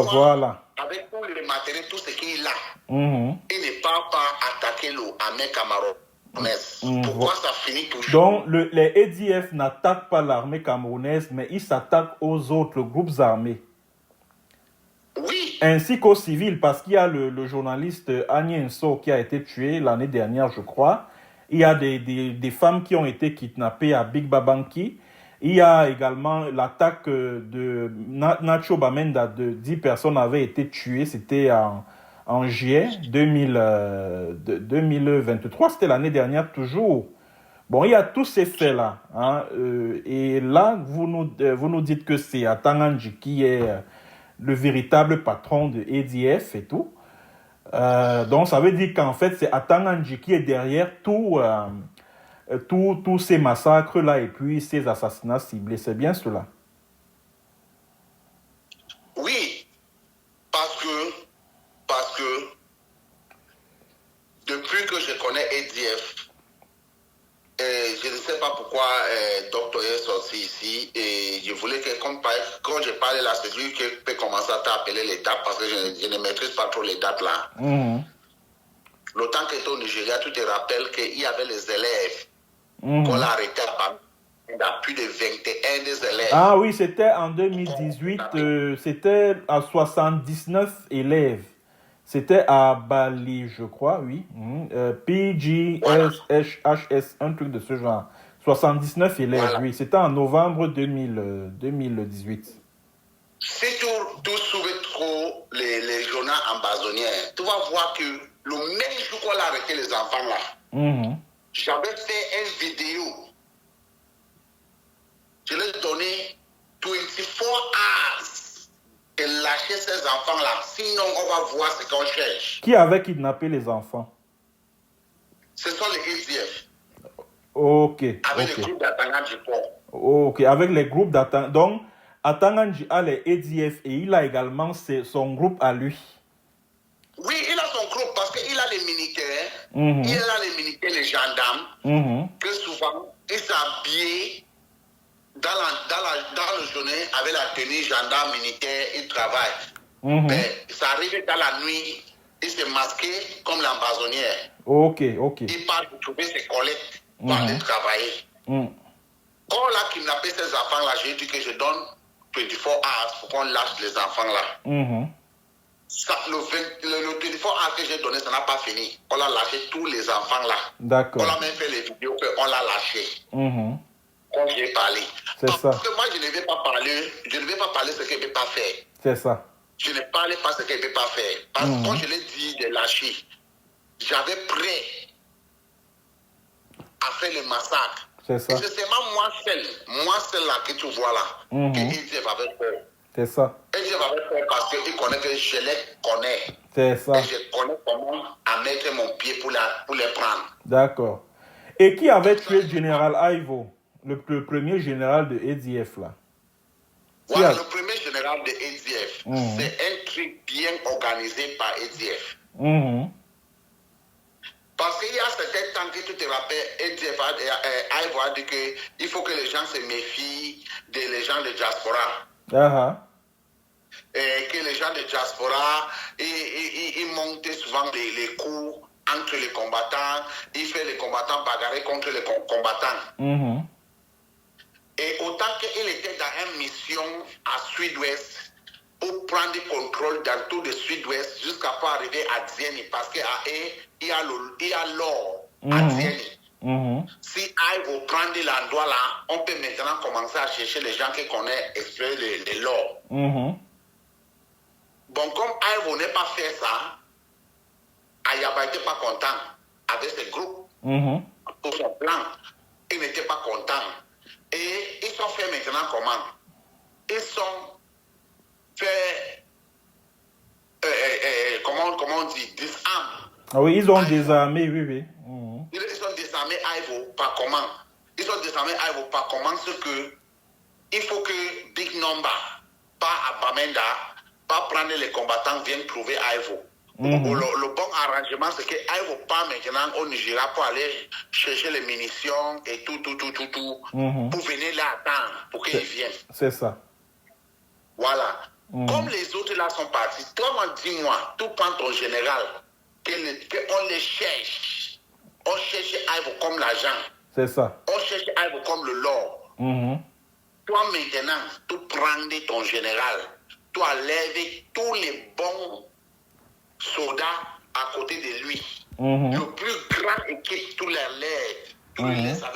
Voilà. Avec tous les matériels, tout ce qu'il a, il ne part pas attaquer l'armée camerounaise. Pourquoi ça finit toujours? Donc, les EDF n'attaquent pas l'armée camerounaise, mais ils s'attaquent aux autres groupes armés. Oui. Ainsi qu'aux civils, parce qu'il y a le journaliste Agnès Nso qui a été tué l'année dernière, je crois. Il y a des femmes qui ont été kidnappées à Big Babanki. Il y a également l'attaque de Nacho Bamenda, de 10 personnes avaient été tuées. C'était en juillet 2023. C'était l'année dernière toujours. Bon, il y a tous ces faits-là. Hein, et là, vous nous dites que c'est Atanganji qui est le véritable patron de ADF et tout. Donc, ça veut dire qu'en fait, c'est Atanganji qui est derrière tous ces massacres-là et puis ces assassinats ciblés. C'est bien cela? Oui, parce que depuis que je connais ADF, je ne sais pas pourquoi Docteur est sorti ici et je voulais que, quand je parle là, c'est lui qui peut commencer à t'appeler les dates parce que je ne maîtrise pas trop les dates là. Le temps que tu es au Nigeria, tu te rappelles qu'il y avait les élèves qu'on l'a arrêté il y a plus de 21 des élèves. Ah oui, c'était en 2018, c'était à 79 élèves. C'était à Bali, je crois, oui. PGSHS, un truc de ce genre. 79 élèves, voilà. Oui. C'était en novembre 2018. Si tu suivais trop les journaux ambazoniens, tu vas voir que le même jour qu'on a arrêté les enfants là, j'avais fait une vidéo. Je l'ai donné 24 hours. Et lâcher ces enfants-là. Sinon, on va voir ce qu'on cherche. Qui avait kidnappé les enfants? Ce sont les ADF. Ok. Avec les groupes d'Atanganji. Ok, avec les groupes d'Atanganji. Donc, Atanganji a les ADF et il a également son groupe à lui. Oui, il a son groupe parce qu'il a les militaires. Il a les militaires, les gendarmes. Que souvent, ils s'habillent dans le journée, avec la tenue gendarme militaire, ils travaillent. Mais ça arrive dans la nuit, ils se masquent comme l'ambazonière. Ok. Ils partent pour trouver ses collègues pour aller travailler. Quand on a kidnappé ces enfants-là, j'ai dit que je donne 24 heures pour qu'on lâche les enfants-là. Le 24 heures que j'ai donné, ça n'a pas fini. On a lâché tous les enfants-là. D'accord. On a même fait les vidéos qu'on l'a lâché. Quand j'ai parlé. Parce que moi, je ne vais pas parler ce qu'elle ne peut pas faire. C'est ça. Je ne parlais pas ce qu'elle ne peut pas faire. Parce que quand je l'ai dit de lâcher, j'avais prêt à faire le massacre. C'est ça. Et c'est seulement moi seul là que tu vois là, que Idiev avait peur. C'est ça. Idiev avait peur parce qu'il connaît que je les connais. C'est ça. Et je connais comment à mettre mon pied pour les prendre. D'accord. Et qui avait tué le général Aivo? Le premier général de ADF là. Voilà, le premier général de ADF. C'est un truc bien organisé par ADF. Parce qu'il y a certains temps que tu te rappelles, ADF a dit qu'il faut que les gens se méfient des gens de diaspora. Et que les gens de diaspora, ils montent souvent les coups entre les combattants. Ils font les combattants bagarrer contre les combattants. Et autant qu'il était dans une mission à Sud-Ouest pour prendre le contrôle dans tout le Sud-Ouest jusqu'à pas arriver à Dzieni parce qu'il y a l'or à Dzieni. Si Aivo prend l'endroit là, on peut maintenant commencer à chercher les gens qui connaissent extraire l'or. Bon, comme Aivo n'est pas fait ça, Ayaba n'était pas content avec ce groupe pour son plan. Il n'était pas content. Et ils sont fait maintenant comment? Ils sont fait, comment on dit, disarmes. Ah oui, ils ont désarmé, oui. Ils sont désarmés Aivo par comment? Ils sont désarmés Aivo par comment? C'est que il faut que Big Number, pas à Bamenda, pas prendre les combattants, viennent trouver Aivo. Le bon arrangement, c'est que Aivo part maintenant au Nigeria pour aller chercher les munitions et tout, pour venir là attendre, pour qu'ils viennent. C'est ça. Voilà. Comme les autres là sont partis, toi, dis-moi, tout prend ton général, qu'on les cherche. On cherche Aivo comme l'agent. C'est ça. On cherche Aivo comme le lord. Toi, maintenant, tu prends ton général. doit lever tous les bons soldats à côté de lui. Le plus grand équipe, tous les lèvres, tous les lèvres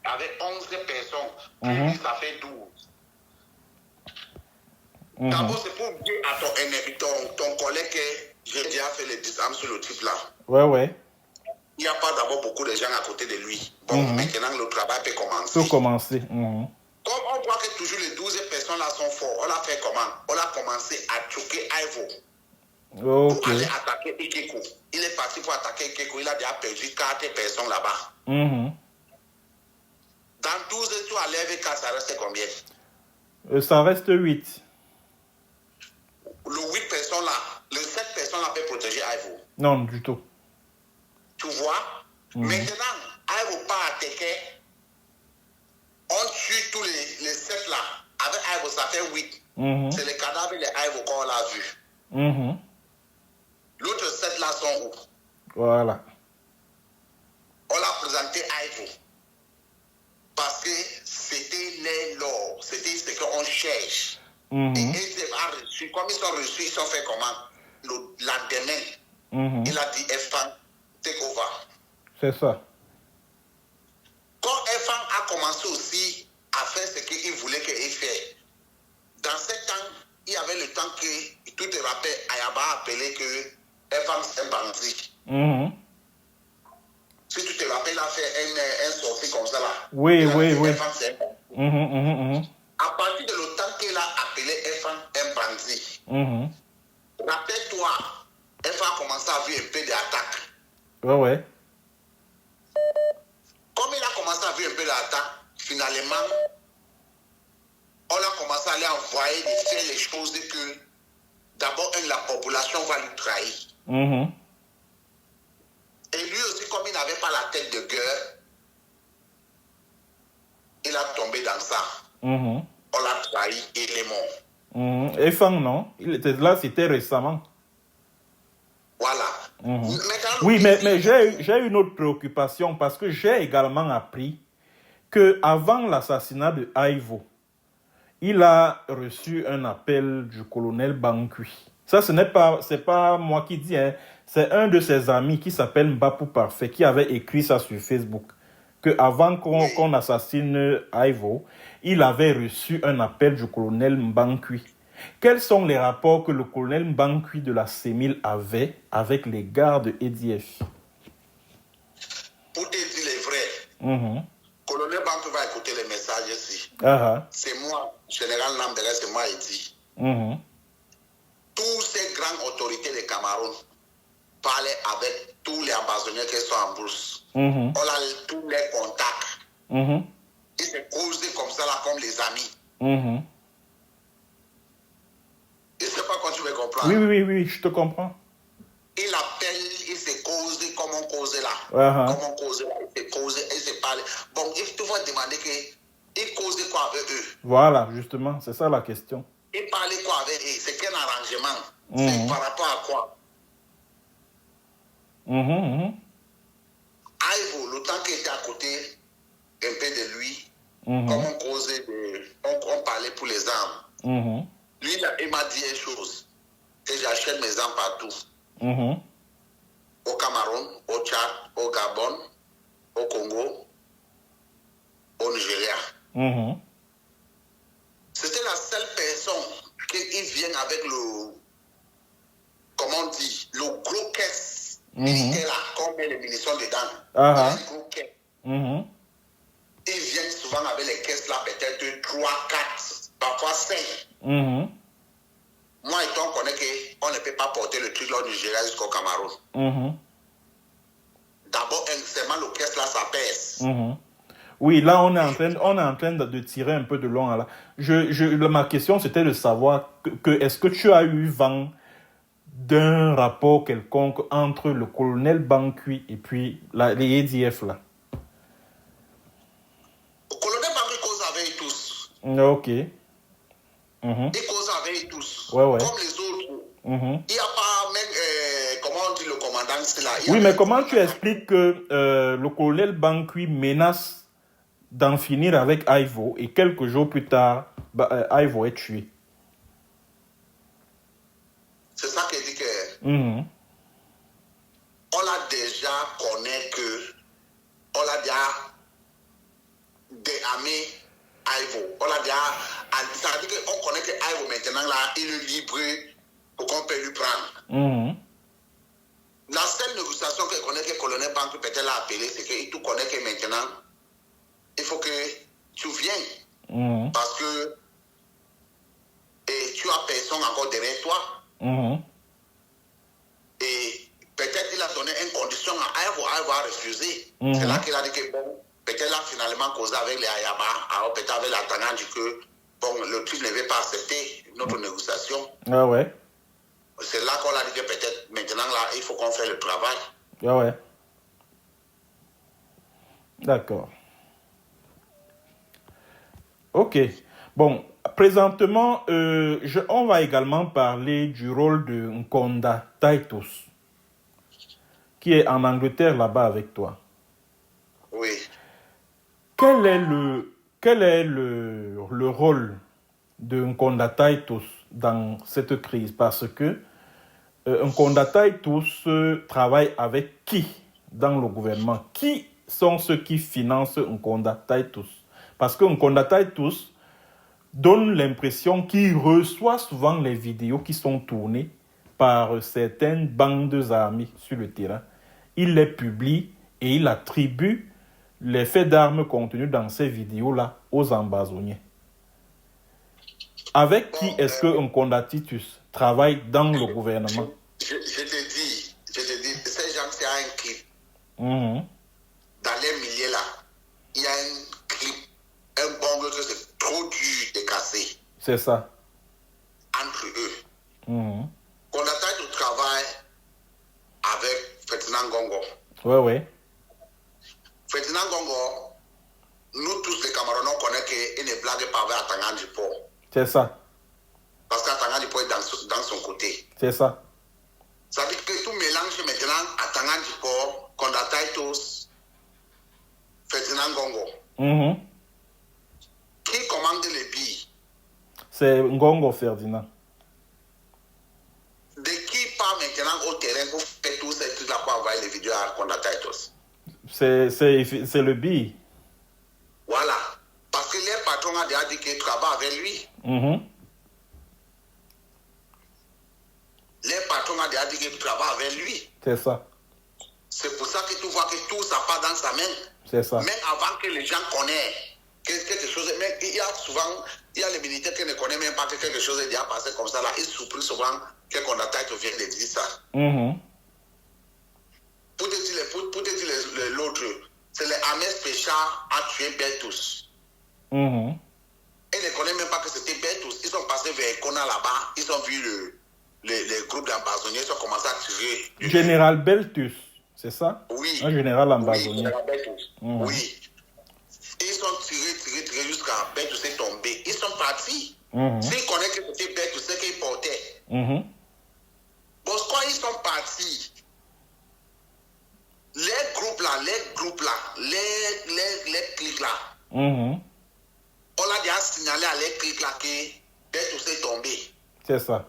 avec 11 personnes, lui, ça fait 12. D'abord, c'est pour dire à ton collègue que j'ai déjà fait les disarmes sur le type là. Ouais. Il n'y a pas d'abord beaucoup de gens à côté de lui. Bon, maintenant, le travail peut commencer. Comme on voit que toujours les 12 personnes là sont forts, on l'a fait comment? On a commencé à choquer Ivo. Pour aller attaquer Ikeko. Il est parti pour attaquer Ikeko. Il a déjà perdu 4 personnes là-bas. Dans 12 tours à l'EVK, ça reste combien? Ça reste 8. Le 8 personnes là, le 7 personnes là peut protéger Ivo. Non, du tout. Tu vois? Maintenant, Ivo pas attaquer. On tue tous les 7 là. Avec Ivo, ça fait 8. C'est le cadavre de Ivo qu'on l'a vu. L'autre 7 là sont où? Voilà. On l'a présenté Ivo. Parce que c'était les lords. C'était ce qu'on cherche. Et ils ont reçu. Comme ils ont reçu, ils ont fait comment? La demain. Il a dit F1, take over. C'est ça. Quand F1 a commencé aussi à faire ce qu'il voulait qu'il fasse, dans ce temps, il y avait le temps que tout le rappel Ayaba a appelé que F1 c'est un bandit. Si tu te rappelles, il a fait un sortie comme ça là. Oui. F1 c'est un bandit. À partir de le temps qu'il a appelé F1 un bandit, rappelle-toi, F1 a commencé à vivre un peu d'attaque. Ouais. Comme il a commencé à vivre un peu d'attaque, finalement, on a commencé à lui envoyer de faire les choses que d'abord la population va lui trahir. Et lui aussi, comme il n'avait pas la tête de guerre, il a tombé dans ça. On l'a trahi et il est mort. Et Fang, non? Il était là, c'était récemment. Voilà. Oui, mais j'ai une autre préoccupation parce que j'ai également appris qu'avant l'assassinat de Ivo, il a reçu un appel du colonel Bankui. Ça, c'est pas moi qui dis, hein. C'est un de ses amis qui s'appelle Mbapou Parfait qui avait écrit ça sur Facebook. Qu'avant qu'on assassine Ivo, il avait reçu un appel du colonel Mbankui. Quels sont les rapports que le colonel Mbankui de la CEMIL avait avec les gardes EDF? Pour te dire les vrais, colonel Bankui va écouter les messages ici. C'est moi, général Nambere, c'est moi, il dit. Toutes ces grandes autorités de Cameroun parlaient avec tous les ambassadeurs qui sont en bourse. On a tous les contacts. Ils se causent comme ça, là, comme les amis. Je ne sais pas quand tu me comprends. Oui, je te comprends. Il appelle, il se cause comme on cause là. Comme on cause là, il se cause, il se parle. Bon, il te faut demander qu'il cause quoi avec eux. Voilà, justement, c'est ça la question. Il parlait quoi avec eux? C'est quel arrangement? C'est par rapport à quoi? Ivo, le temps qu'il était à côté un peu de lui, comme on causait, on parlait pour les armes. Lui, il m'a dit une chose, que j'achète mes armes partout. Au Cameroun, au Tchad, au Gabon, au Congo, au Nigeria. C'était la seule personne qui vient avec le, comment on dit, le gros caisse militaire là, comme les munitions dedans. Le gros caisse. Ils viennent souvent avec les caisses là, peut-être 3, 4, parfois 5. Moi, on connaît qu'on ne peut pas porter le truc là au Nigeria jusqu'au Cameroun. D'abord, seulement le caisse là, ça pèse. Oui, là, on est en train de tirer un peu de long. Là. Ma question, c'était de savoir est-ce que tu as eu vent d'un rapport quelconque entre le colonel Bankui et puis les EDF là? Le colonel Bankui cause avec tous. Ok. Il cause avec tous. Comme les autres. Il n'y a pas même, comment on dit, le commandant, c'est là. Oui, mais comment tu expliques que le colonel Bankui menace d'en finir avec Ivo et quelques jours plus tard, Ivo est tué? On l'a déjà connaît que on l'a déjà déarmé Ivo. On l'a déjà, ça veut dire qu'on connaît que Ivo maintenant là, il est libre pour qu'on peut lui prendre. La seule négociation que connaît que le colonel Banque peut-être l'a appelé, c'est qu'il tout connaît que maintenant, il faut que tu viennes. Parce que tu as personne encore derrière toi. Et peut-être qu'il a donné une condition à Ivo a refusé. C'est là qu'il a dit que bon, peut-être là finalement causé avec les Ayaba, alors peut-être avec la Tangandji que bon, le truc ne veut pas accepter notre négociation. Ah ouais. C'est là qu'on a dit que peut-être maintenant là, il faut qu'on fasse le travail. Ah ouais. D'accord. Ok. Bon, présentement, on va également parler du rôle de Nkonda Titus, qui est en Angleterre là-bas avec toi. Oui. Quel est le rôle de Nkonda Titus dans cette crise? Parce que Nkonda Titus travaille avec qui dans le gouvernement? Qui sont ceux qui financent Nkonda Titus? Parce que Nkonda Titus donne l'impression qu'il reçoit souvent les vidéos qui sont tournées par certaines bandes armées sur le terrain. Il les publie et il attribue les faits d'armes contenus dans ces vidéos-là aux ambazoniens. Avec qui est-ce que Nkonda Titus travaille dans le gouvernement? Je te dis, ces gens qui ont un clip. Dans les milliers là, il y a un clip, un bon que c'est trop dur de casser. C'est ça. Entre eux. Qu'on attaque au travail avec Ferdinand Gongo. Ouais. Ferdinand Gongo, nous tous les Camerounais, on connaît qu'il ne blague pas avec Tangandji Po. C'est ça. Parce qu'Tangandji Po est dans son côté. C'est ça. Ça veut dire que tout mélange maintenant à Tangandji Po, Nkonda Titus, Ferdinand Gongo. Qui commande les billes? C'est Ngongo Ferdinand. De qui part maintenant au terrain pour faire tout ces trucs-là pour envoyer les vidéos à Nkonda Titus? C'est le BI. Voilà. Parce que les patrons ont déjà dit qu'ils travaillent avec lui. Les patrons ont déjà dit qu'ils travaillent avec lui. C'est ça. C'est pour ça que tu vois que tout ça part dans sa main. C'est ça. Même avant que les gens connaissent quelque chose, mais il y a souvent, il y a les militaires qui ne connaissent même pas que quelque chose est déjà passé comme ça là. Ils surprennent souvent que Nkonda Titus vient de dire ça. Pour te dire l'autre, c'est l'armée spéciale a tué Bertus. Ils ne connaissent même pas que c'était Bertus. Ils sont passés vers Kona là-bas, ils ont vu les groupes d'ambazoniens, ils ont commencé à tirer. Général Beltus, c'est ça? Oui. Un général ambazonien. Oui, général Bertus. Oui. Ils ont tiré jusqu'à Bertus est tombé. Ils sont partis. S'ils connaissent que c'était Bertus, c'est qu'ils portaient. Bon, quand ils sont partis, les groupes là, les clics là, on a déjà signalé à les clics là que Bertus est tombé. C'est ça.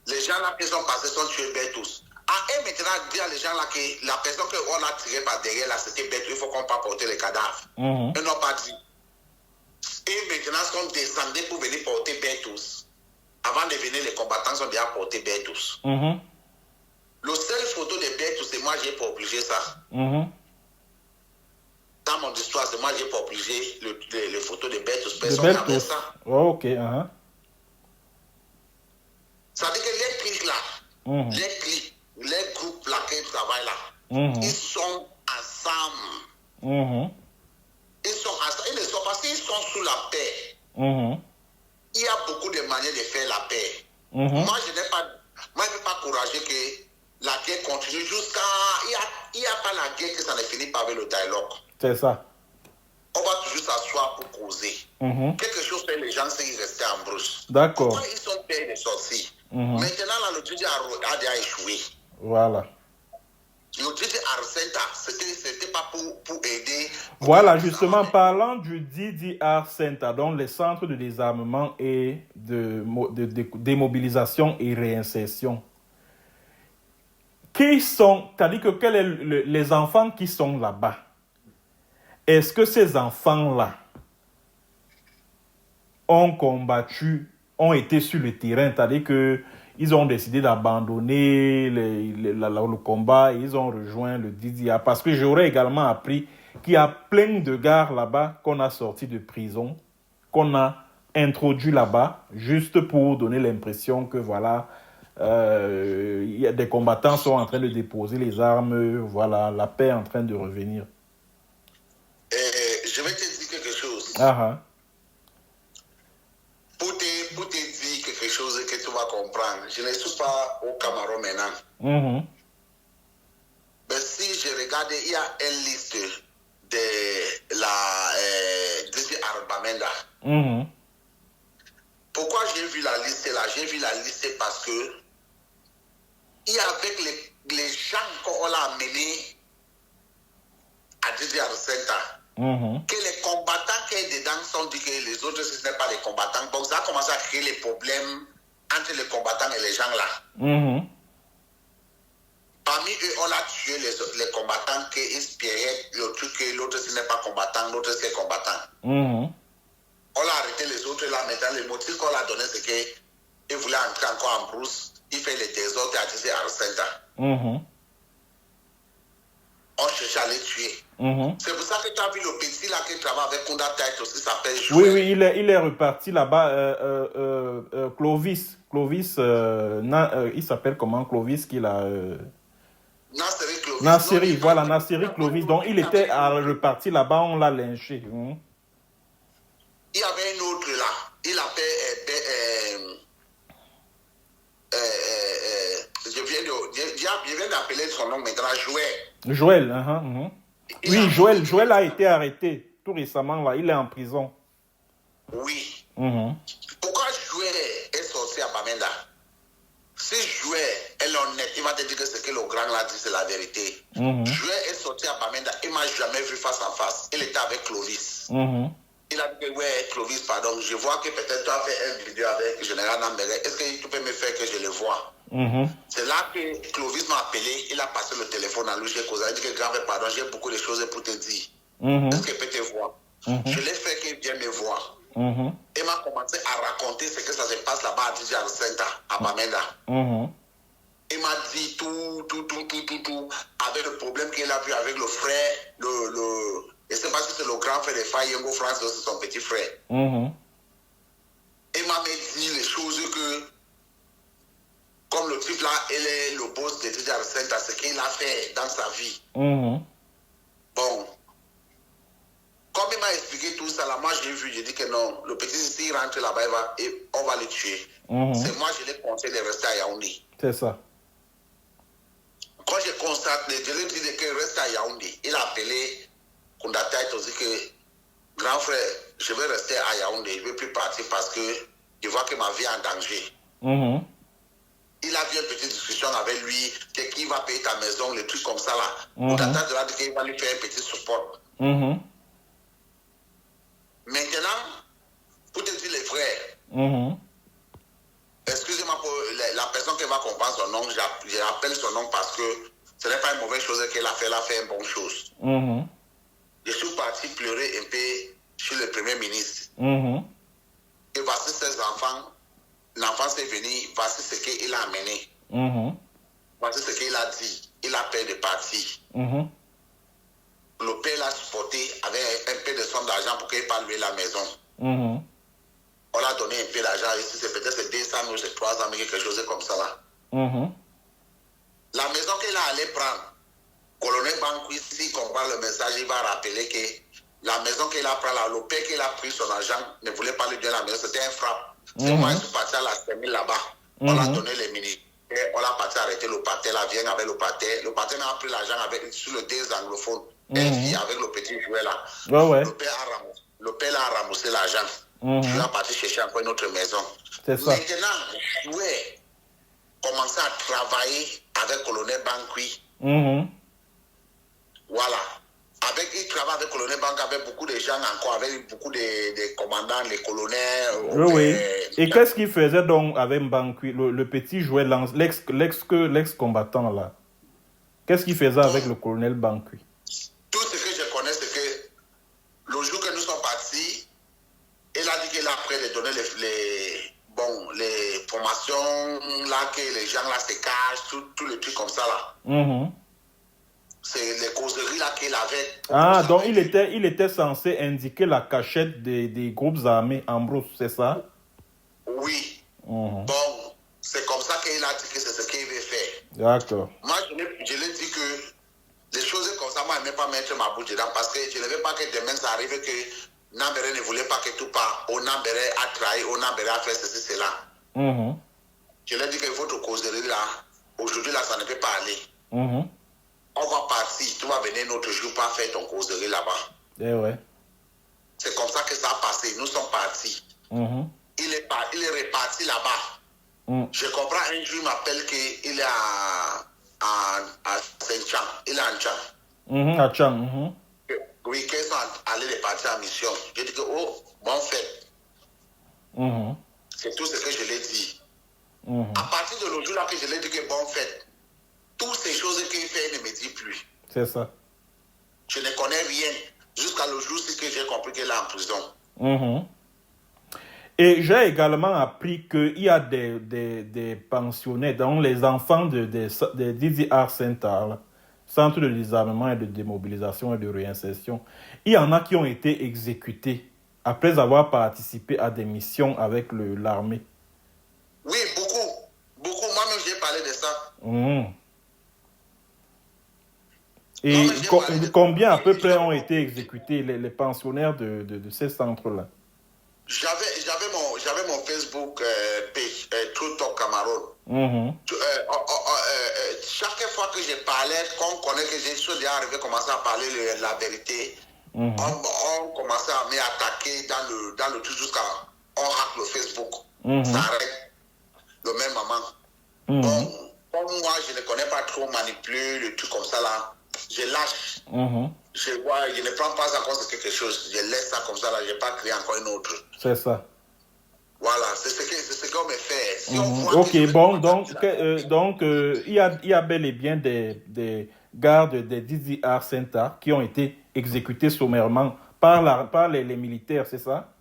Les gens là qui sont passés sont tués Bertus. Et maintenant, dire à les gens là que la personne qu'on a tirée par derrière là, c'était Bertus, il faut qu'on pas porter les cadavres. Ils n'ont pas dit. Et maintenant, ils sont descendus pour venir porter Bertus. Avant de venir, les combattants sont déjà portés Bertus. Le seul photo de Bertus, c'est moi, j'ai pas obligé ça. Dans mon histoire, c'est moi, j'ai pas obligé les photos de Bertus. Personne n'avait ça. Oh, ok. Ça veut dire que les clics là, les groupes là qui travaillent là, ils sont ensemble. Ils sont ensemble. Ils ne sont pas, s'ils sont sous la paix. Il y a beaucoup de manières de faire la paix. Moi, je ne peux pas encourager que la guerre continue jusqu'à... Il n'y a pas la guerre que ça ne finit pas avec le dialogue. C'est ça. On va toujours s'asseoir pour causer. Quelque chose que les gens s'ils restaient en brousse. D'accord. Pourquoi ils sont payés de sortir? Maintenant, là, le Dieu a déjà échoué. Voilà. Le Dieu Arsenta, c'était pas pour aider. Voilà, justement, parlant du DDR Center, donc les centres de désarmement et de démobilisation et réinsertion, qui sont, c'est-à-dire que quels sont les enfants qui sont là-bas? Est-ce que ces enfants-là ont combattu, ont été sur le terrain, c'est-à-dire qu'ils ont décidé d'abandonner le combat et ils ont rejoint le DDA? Parce que j'aurais également appris qu'il y a plein de gars là-bas qu'on a sortis de prison, qu'on a introduit là-bas, juste pour donner l'impression que voilà, il y a des combattants sont en train de déposer les armes, voilà, la paix est en train de revenir. Je vais te dire quelque chose. Pour te dire quelque chose que tu vas comprendre, je ne suis pas au Cameroun maintenant. Mais si je regarde, il y a une liste de la Dizzy Arbamenda. Pourquoi j'ai vu la liste là? J'ai vu la liste parce que il y a avec les gens qu'on a amenés à Dizzy Center. Que les combattants qui sont dedans sont dit que les autres, ce n'est pas les combattants. Donc ça a commencé à créer les problèmes entre les combattants et les gens là. Parmi eux, on a tué les combattants qui espéraient le truc que l'autre ce n'est pas combattant, l'autre c'est combattant. On a arrêté les autres là. Maintenant, le motif qu'on a donné, c'est qu'il voulait entrer encore en brousse. Il fait les désordres à Dizzy Center. On cherchait à les tuer. C'est pour ça que tu as vu le petit là qui travaille avec Kunda Tête aussi, s'appelle Joël. Oui, il est reparti là-bas. Clovis, il s'appelle comment? Clovis qu'il a... Nasseri Clovis. Nasseri, voilà, Nasseri Clovis. Donc il était reparti là-bas, on l'a lynché. Il y avait un autre là. Il appelle... je viens d'appeler son nom maintenant, Joël. Joël, Oui, Joël a été arrêté tout récemment là. Il est en prison. Oui. Pourquoi Joël est sorti à Bamenda? Si Joël est honnête, il va te dire que ce que le grand l'a dit, c'est la vérité. Joël est sorti à Bamenda, il ne m'a jamais vu face à face. Il était avec Clovis. Il a dit que, ouais, Clovis, pardon, je vois que peut-être tu as fait une vidéo avec le général Nambere. Est-ce que tu peux me faire que je le vois? C'est là que Clovis m'a appelé, il a passé le téléphone à lui, j'ai causé, il a dit que grand pardon, j'ai beaucoup de choses pour te dire. Est-ce qu'il peut te voir? Je l'ai fait qu'il vienne me voir. Il m'a commencé à raconter ce que ça se passe là-bas à Dizzy Center, à Bamenda. Il m'a dit tout, avec le problème qu'il a vu avec le frère, je ne sais pas si c'est le grand frère de Fayengo France, c'est son petit frère. Il m'a dit les choses que, comme le type là, il est le boss de Dizzy Center, ce qu'il a fait dans sa vie. Bon. Comme il m'a expliqué tout ça, là, moi j'ai vu, j'ai dit que non, le petit, s'il rentre là-bas, on va le tuer. C'est moi, je l'ai conseillé de rester à Yaoundé. C'est ça. Quand je constate, je lui ai dit qu'il reste à Yaoundé. Il a appelé Kondata et aussi que, grand frère, je vais rester à Yaoundé, je ne vais plus partir parce que je vois que ma vie est en danger. Il a vu une petite discussion avec lui, qui va payer ta maison, les trucs comme ça là. Kondata a dit qu'il va lui faire un petit support. Maintenant, pour te dire les frères, excusez-moi pour la personne qui va comprendre son nom, j'appelle son nom parce que ce n'est pas une mauvaise chose qu'elle a fait une bonne chose. Je suis parti pleurer un peu sur le Premier ministre. Et voici ses enfants, l'enfant s'est venu, voici ce qu'il a amené. Voici ce qu'il a dit, il a peur de partir. Le père l'a supporté avec un peu de somme d'argent pour qu'il pas louer la maison. On a donné un peu d'argent ici, c'est peut-être 200 000, c'est 300 000, quelque chose comme ça là. La maison qu'il a allé prendre, colonel Bankou ici comprend le message, il va rappeler que la maison qu'il a pris là, le père qu'il a pris son argent ne voulait pas lui donner la maison, c'était un frappe. C'est moi qui suis parti à la semaine là-bas. On a donné les militaires, on a parti arrêter le pâté, là, vient avec le pâté. Le pâté a pris l'argent sur le deux anglophones. Un fille avec le petit jouet là. Le père a ramassé l'argent. Je vais partir chercher encore une autre maison. Maintenant, jouet commençait à travailler avec le colonel Bankoui. Voilà. Il travaille avec le colonel Bankoui, avec beaucoup de gens encore, avec beaucoup de commandants, les colonels. Et qu'est-ce qu'il faisait donc avec Bankoui, le petit jouet, l'ex-combattant là? Qu'est-ce qu'il faisait avec le colonel Bankui? Tout ce que je connais, c'est que le jour que nous sommes partis, il a dit qu'il a prêt de donner les formations, là, que les gens là se cachent, tous les trucs comme ça là. C'est les causeries là qu'il avait. Ah, donc il était censé indiquer la cachette des groupes armés Ambrose, c'est ça? Oui. Bon, c'est comme ça qu'il a dit que c'est ce qu'il veut faire. D'accord. Moi, je l'ai dit que les choses comme ça, moi, je ne vais pas mettre ma bouche dedans parce que je ne veux pas que demain ça arrive que Nambéré ne voulait pas que tout part. Ou Nambéré a trahi, ou Nambéré a fait ceci, cela. Je lui ai dit que votre causerie là, aujourd'hui là, ça ne peut pas aller. On va partir, tu vas venir un autre jour pour faire ton causerie là-bas. Eh ouais. C'est comme ça que ça a passé. Nous sommes partis. Il est reparti là-bas. Je comprends, un jour il m'appelle qu'il est à Saint-Chan. Il est en Chan. À Chan. Oui, qu'ils sont allés partir en mission. Je dis que, oh, bon fait. C'est tout ce que je l'ai dit. À partir de l'autre jour là que je l'ai dit que bon fait, toutes ces choses qu'il fait, il ne me dit plus. C'est ça. Je ne connais rien. Jusqu'à le jour que j'ai compris qu'il est en prison. Et j'ai également appris qu'il y a des pensionnés, donc les enfants de DDR Center, Centre de désarmement et de démobilisation et de réinsertion. Il y en a qui ont été exécutés après avoir participé à des missions avec l'armée. Oui, beaucoup. Beaucoup. Moi-même, j'ai parlé de ça. Et combien à peu près ont été exécutés les pensionnaires de ces centres-là? J'avais mon Facebook page, True Talk Cameroun. Chaque fois que je parlais, qu'on connaît que j'ai suis déjà arrivé, commencer à parler la vérité, on commençait à m'attaquer dans le truc jusqu'à on hack le Facebook. Ça arrête le même moment. Bon, comme moi, je ne connais pas trop manipuler le truc comme ça là. Je lâche. Je ne prends pas ça comme c'est quelque chose. Je laisse ça comme ça là. Je n'ai pas créé encore une autre. C'est ça. Voilà, c'est ce qu'on me fait. Si on voit ok, bon, donc il y a bel et bien des gardes des DDR Center qui ont été exécutés sommairement par les militaires, c'est ça?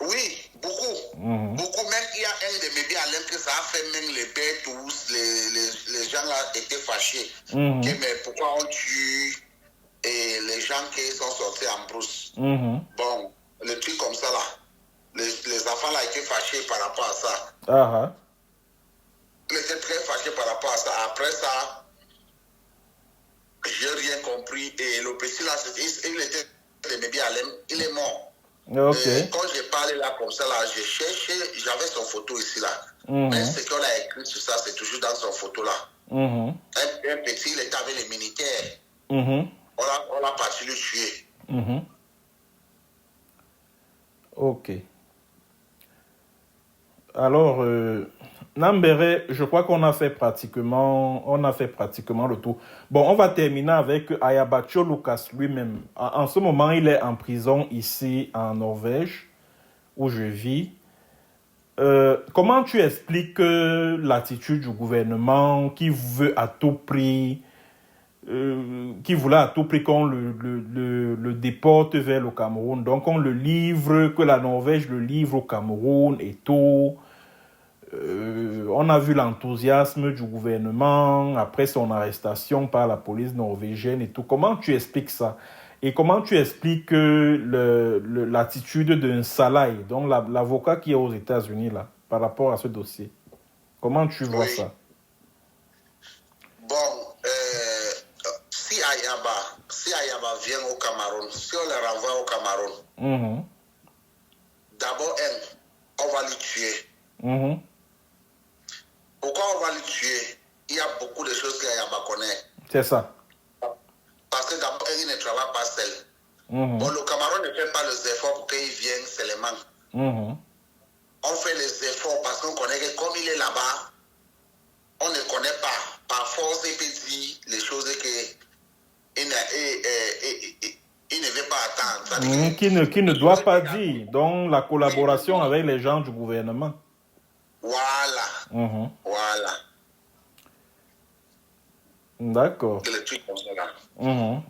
Oui, beaucoup. Beaucoup, même il y a un de mes biens que ça a fait même les bêtes, tous les gens là étaient fâchés. Mais pourquoi on tue et les gens qui sont sortis en brousse? Bon, le truc comme ça là, les enfants là étaient fâchés par rapport à ça. Ils étaient très fâchés par rapport à ça. Après ça, j'ai rien compris. Et le petit là, il était de mes biens il est mort. Quand j'ai parlé là comme ça, là, j'ai cherché, j'avais son photo ici là. Mais ce qu'on a écrit sur ça, c'est toujours dans son photo là. Un petit, il était avec les militaires. On l'a parti le tuer. Ok. Alors, Nambéré, je crois qu'on a fait pratiquement le tour. Bon, on va terminer avec Ayabacho Lucas lui-même. En ce moment, il est en prison ici en Norvège, où je vis. Comment tu expliques l'attitude du gouvernement qui veut à tout prix, qui voulait à tout prix qu'on le déporte vers le Cameroun, donc on le livre, que la Norvège le livre au Cameroun et tout. On a vu l'enthousiasme du gouvernement après son arrestation par la police norvégienne et tout. Comment tu expliques ça? Et comment tu expliques l'attitude d'un Salai, donc l'avocat qui est aux États-Unis là, par rapport à ce dossier? Comment tu vois ça? Bon, si Ayaba vient au Cameroun, si on le renvoie au Cameroun, d'abord, on va le tuer. Pourquoi on va le tuer? Il y a beaucoup de choses qu'Ayaba connaît. C'est ça. Parce que d'abord, il ne travaille pas seul. Bon, le Cameroun ne fait pas les efforts pour qu'il vienne seulement. On fait les efforts parce qu'on connaît que comme il est là-bas, on ne connaît pas. Par force, il peut dire les choses qu'il ne veut pas attendre. Qui ne doit pas dire. Donc, la collaboration avec les gens du gouvernement. Voilà. Voilà. D'accord. Que les trucs comme ça là.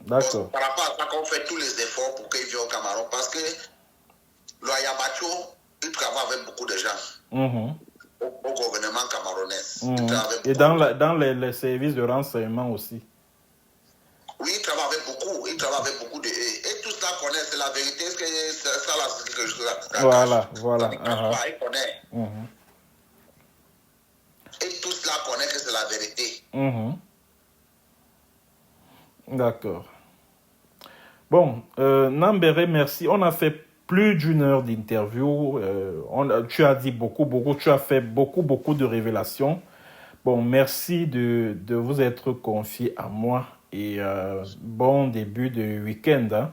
D'accord. Par rapport à ça qu'on fait tous les efforts pour qu'ils viennent au Cameroun parce que le Ayabacho, il travaille avec beaucoup de gens. Au gouvernement camerounais. Et dans les services de renseignement aussi. Oui, il travaille avec beaucoup. Il travaille avec beaucoup de... Et tout cela connaît, c'est la vérité. Est-ce que ça là, c'est quelque chose là? Voilà. Il connaît. Et tout cela connaît que c'est la vérité. D'accord. Bon, Nambéré, merci. On a fait plus d'une heure d'interview. Tu as dit beaucoup. Tu as fait beaucoup de révélations. Bon, merci de vous être confié à moi. Et bon début de week-end. Hein.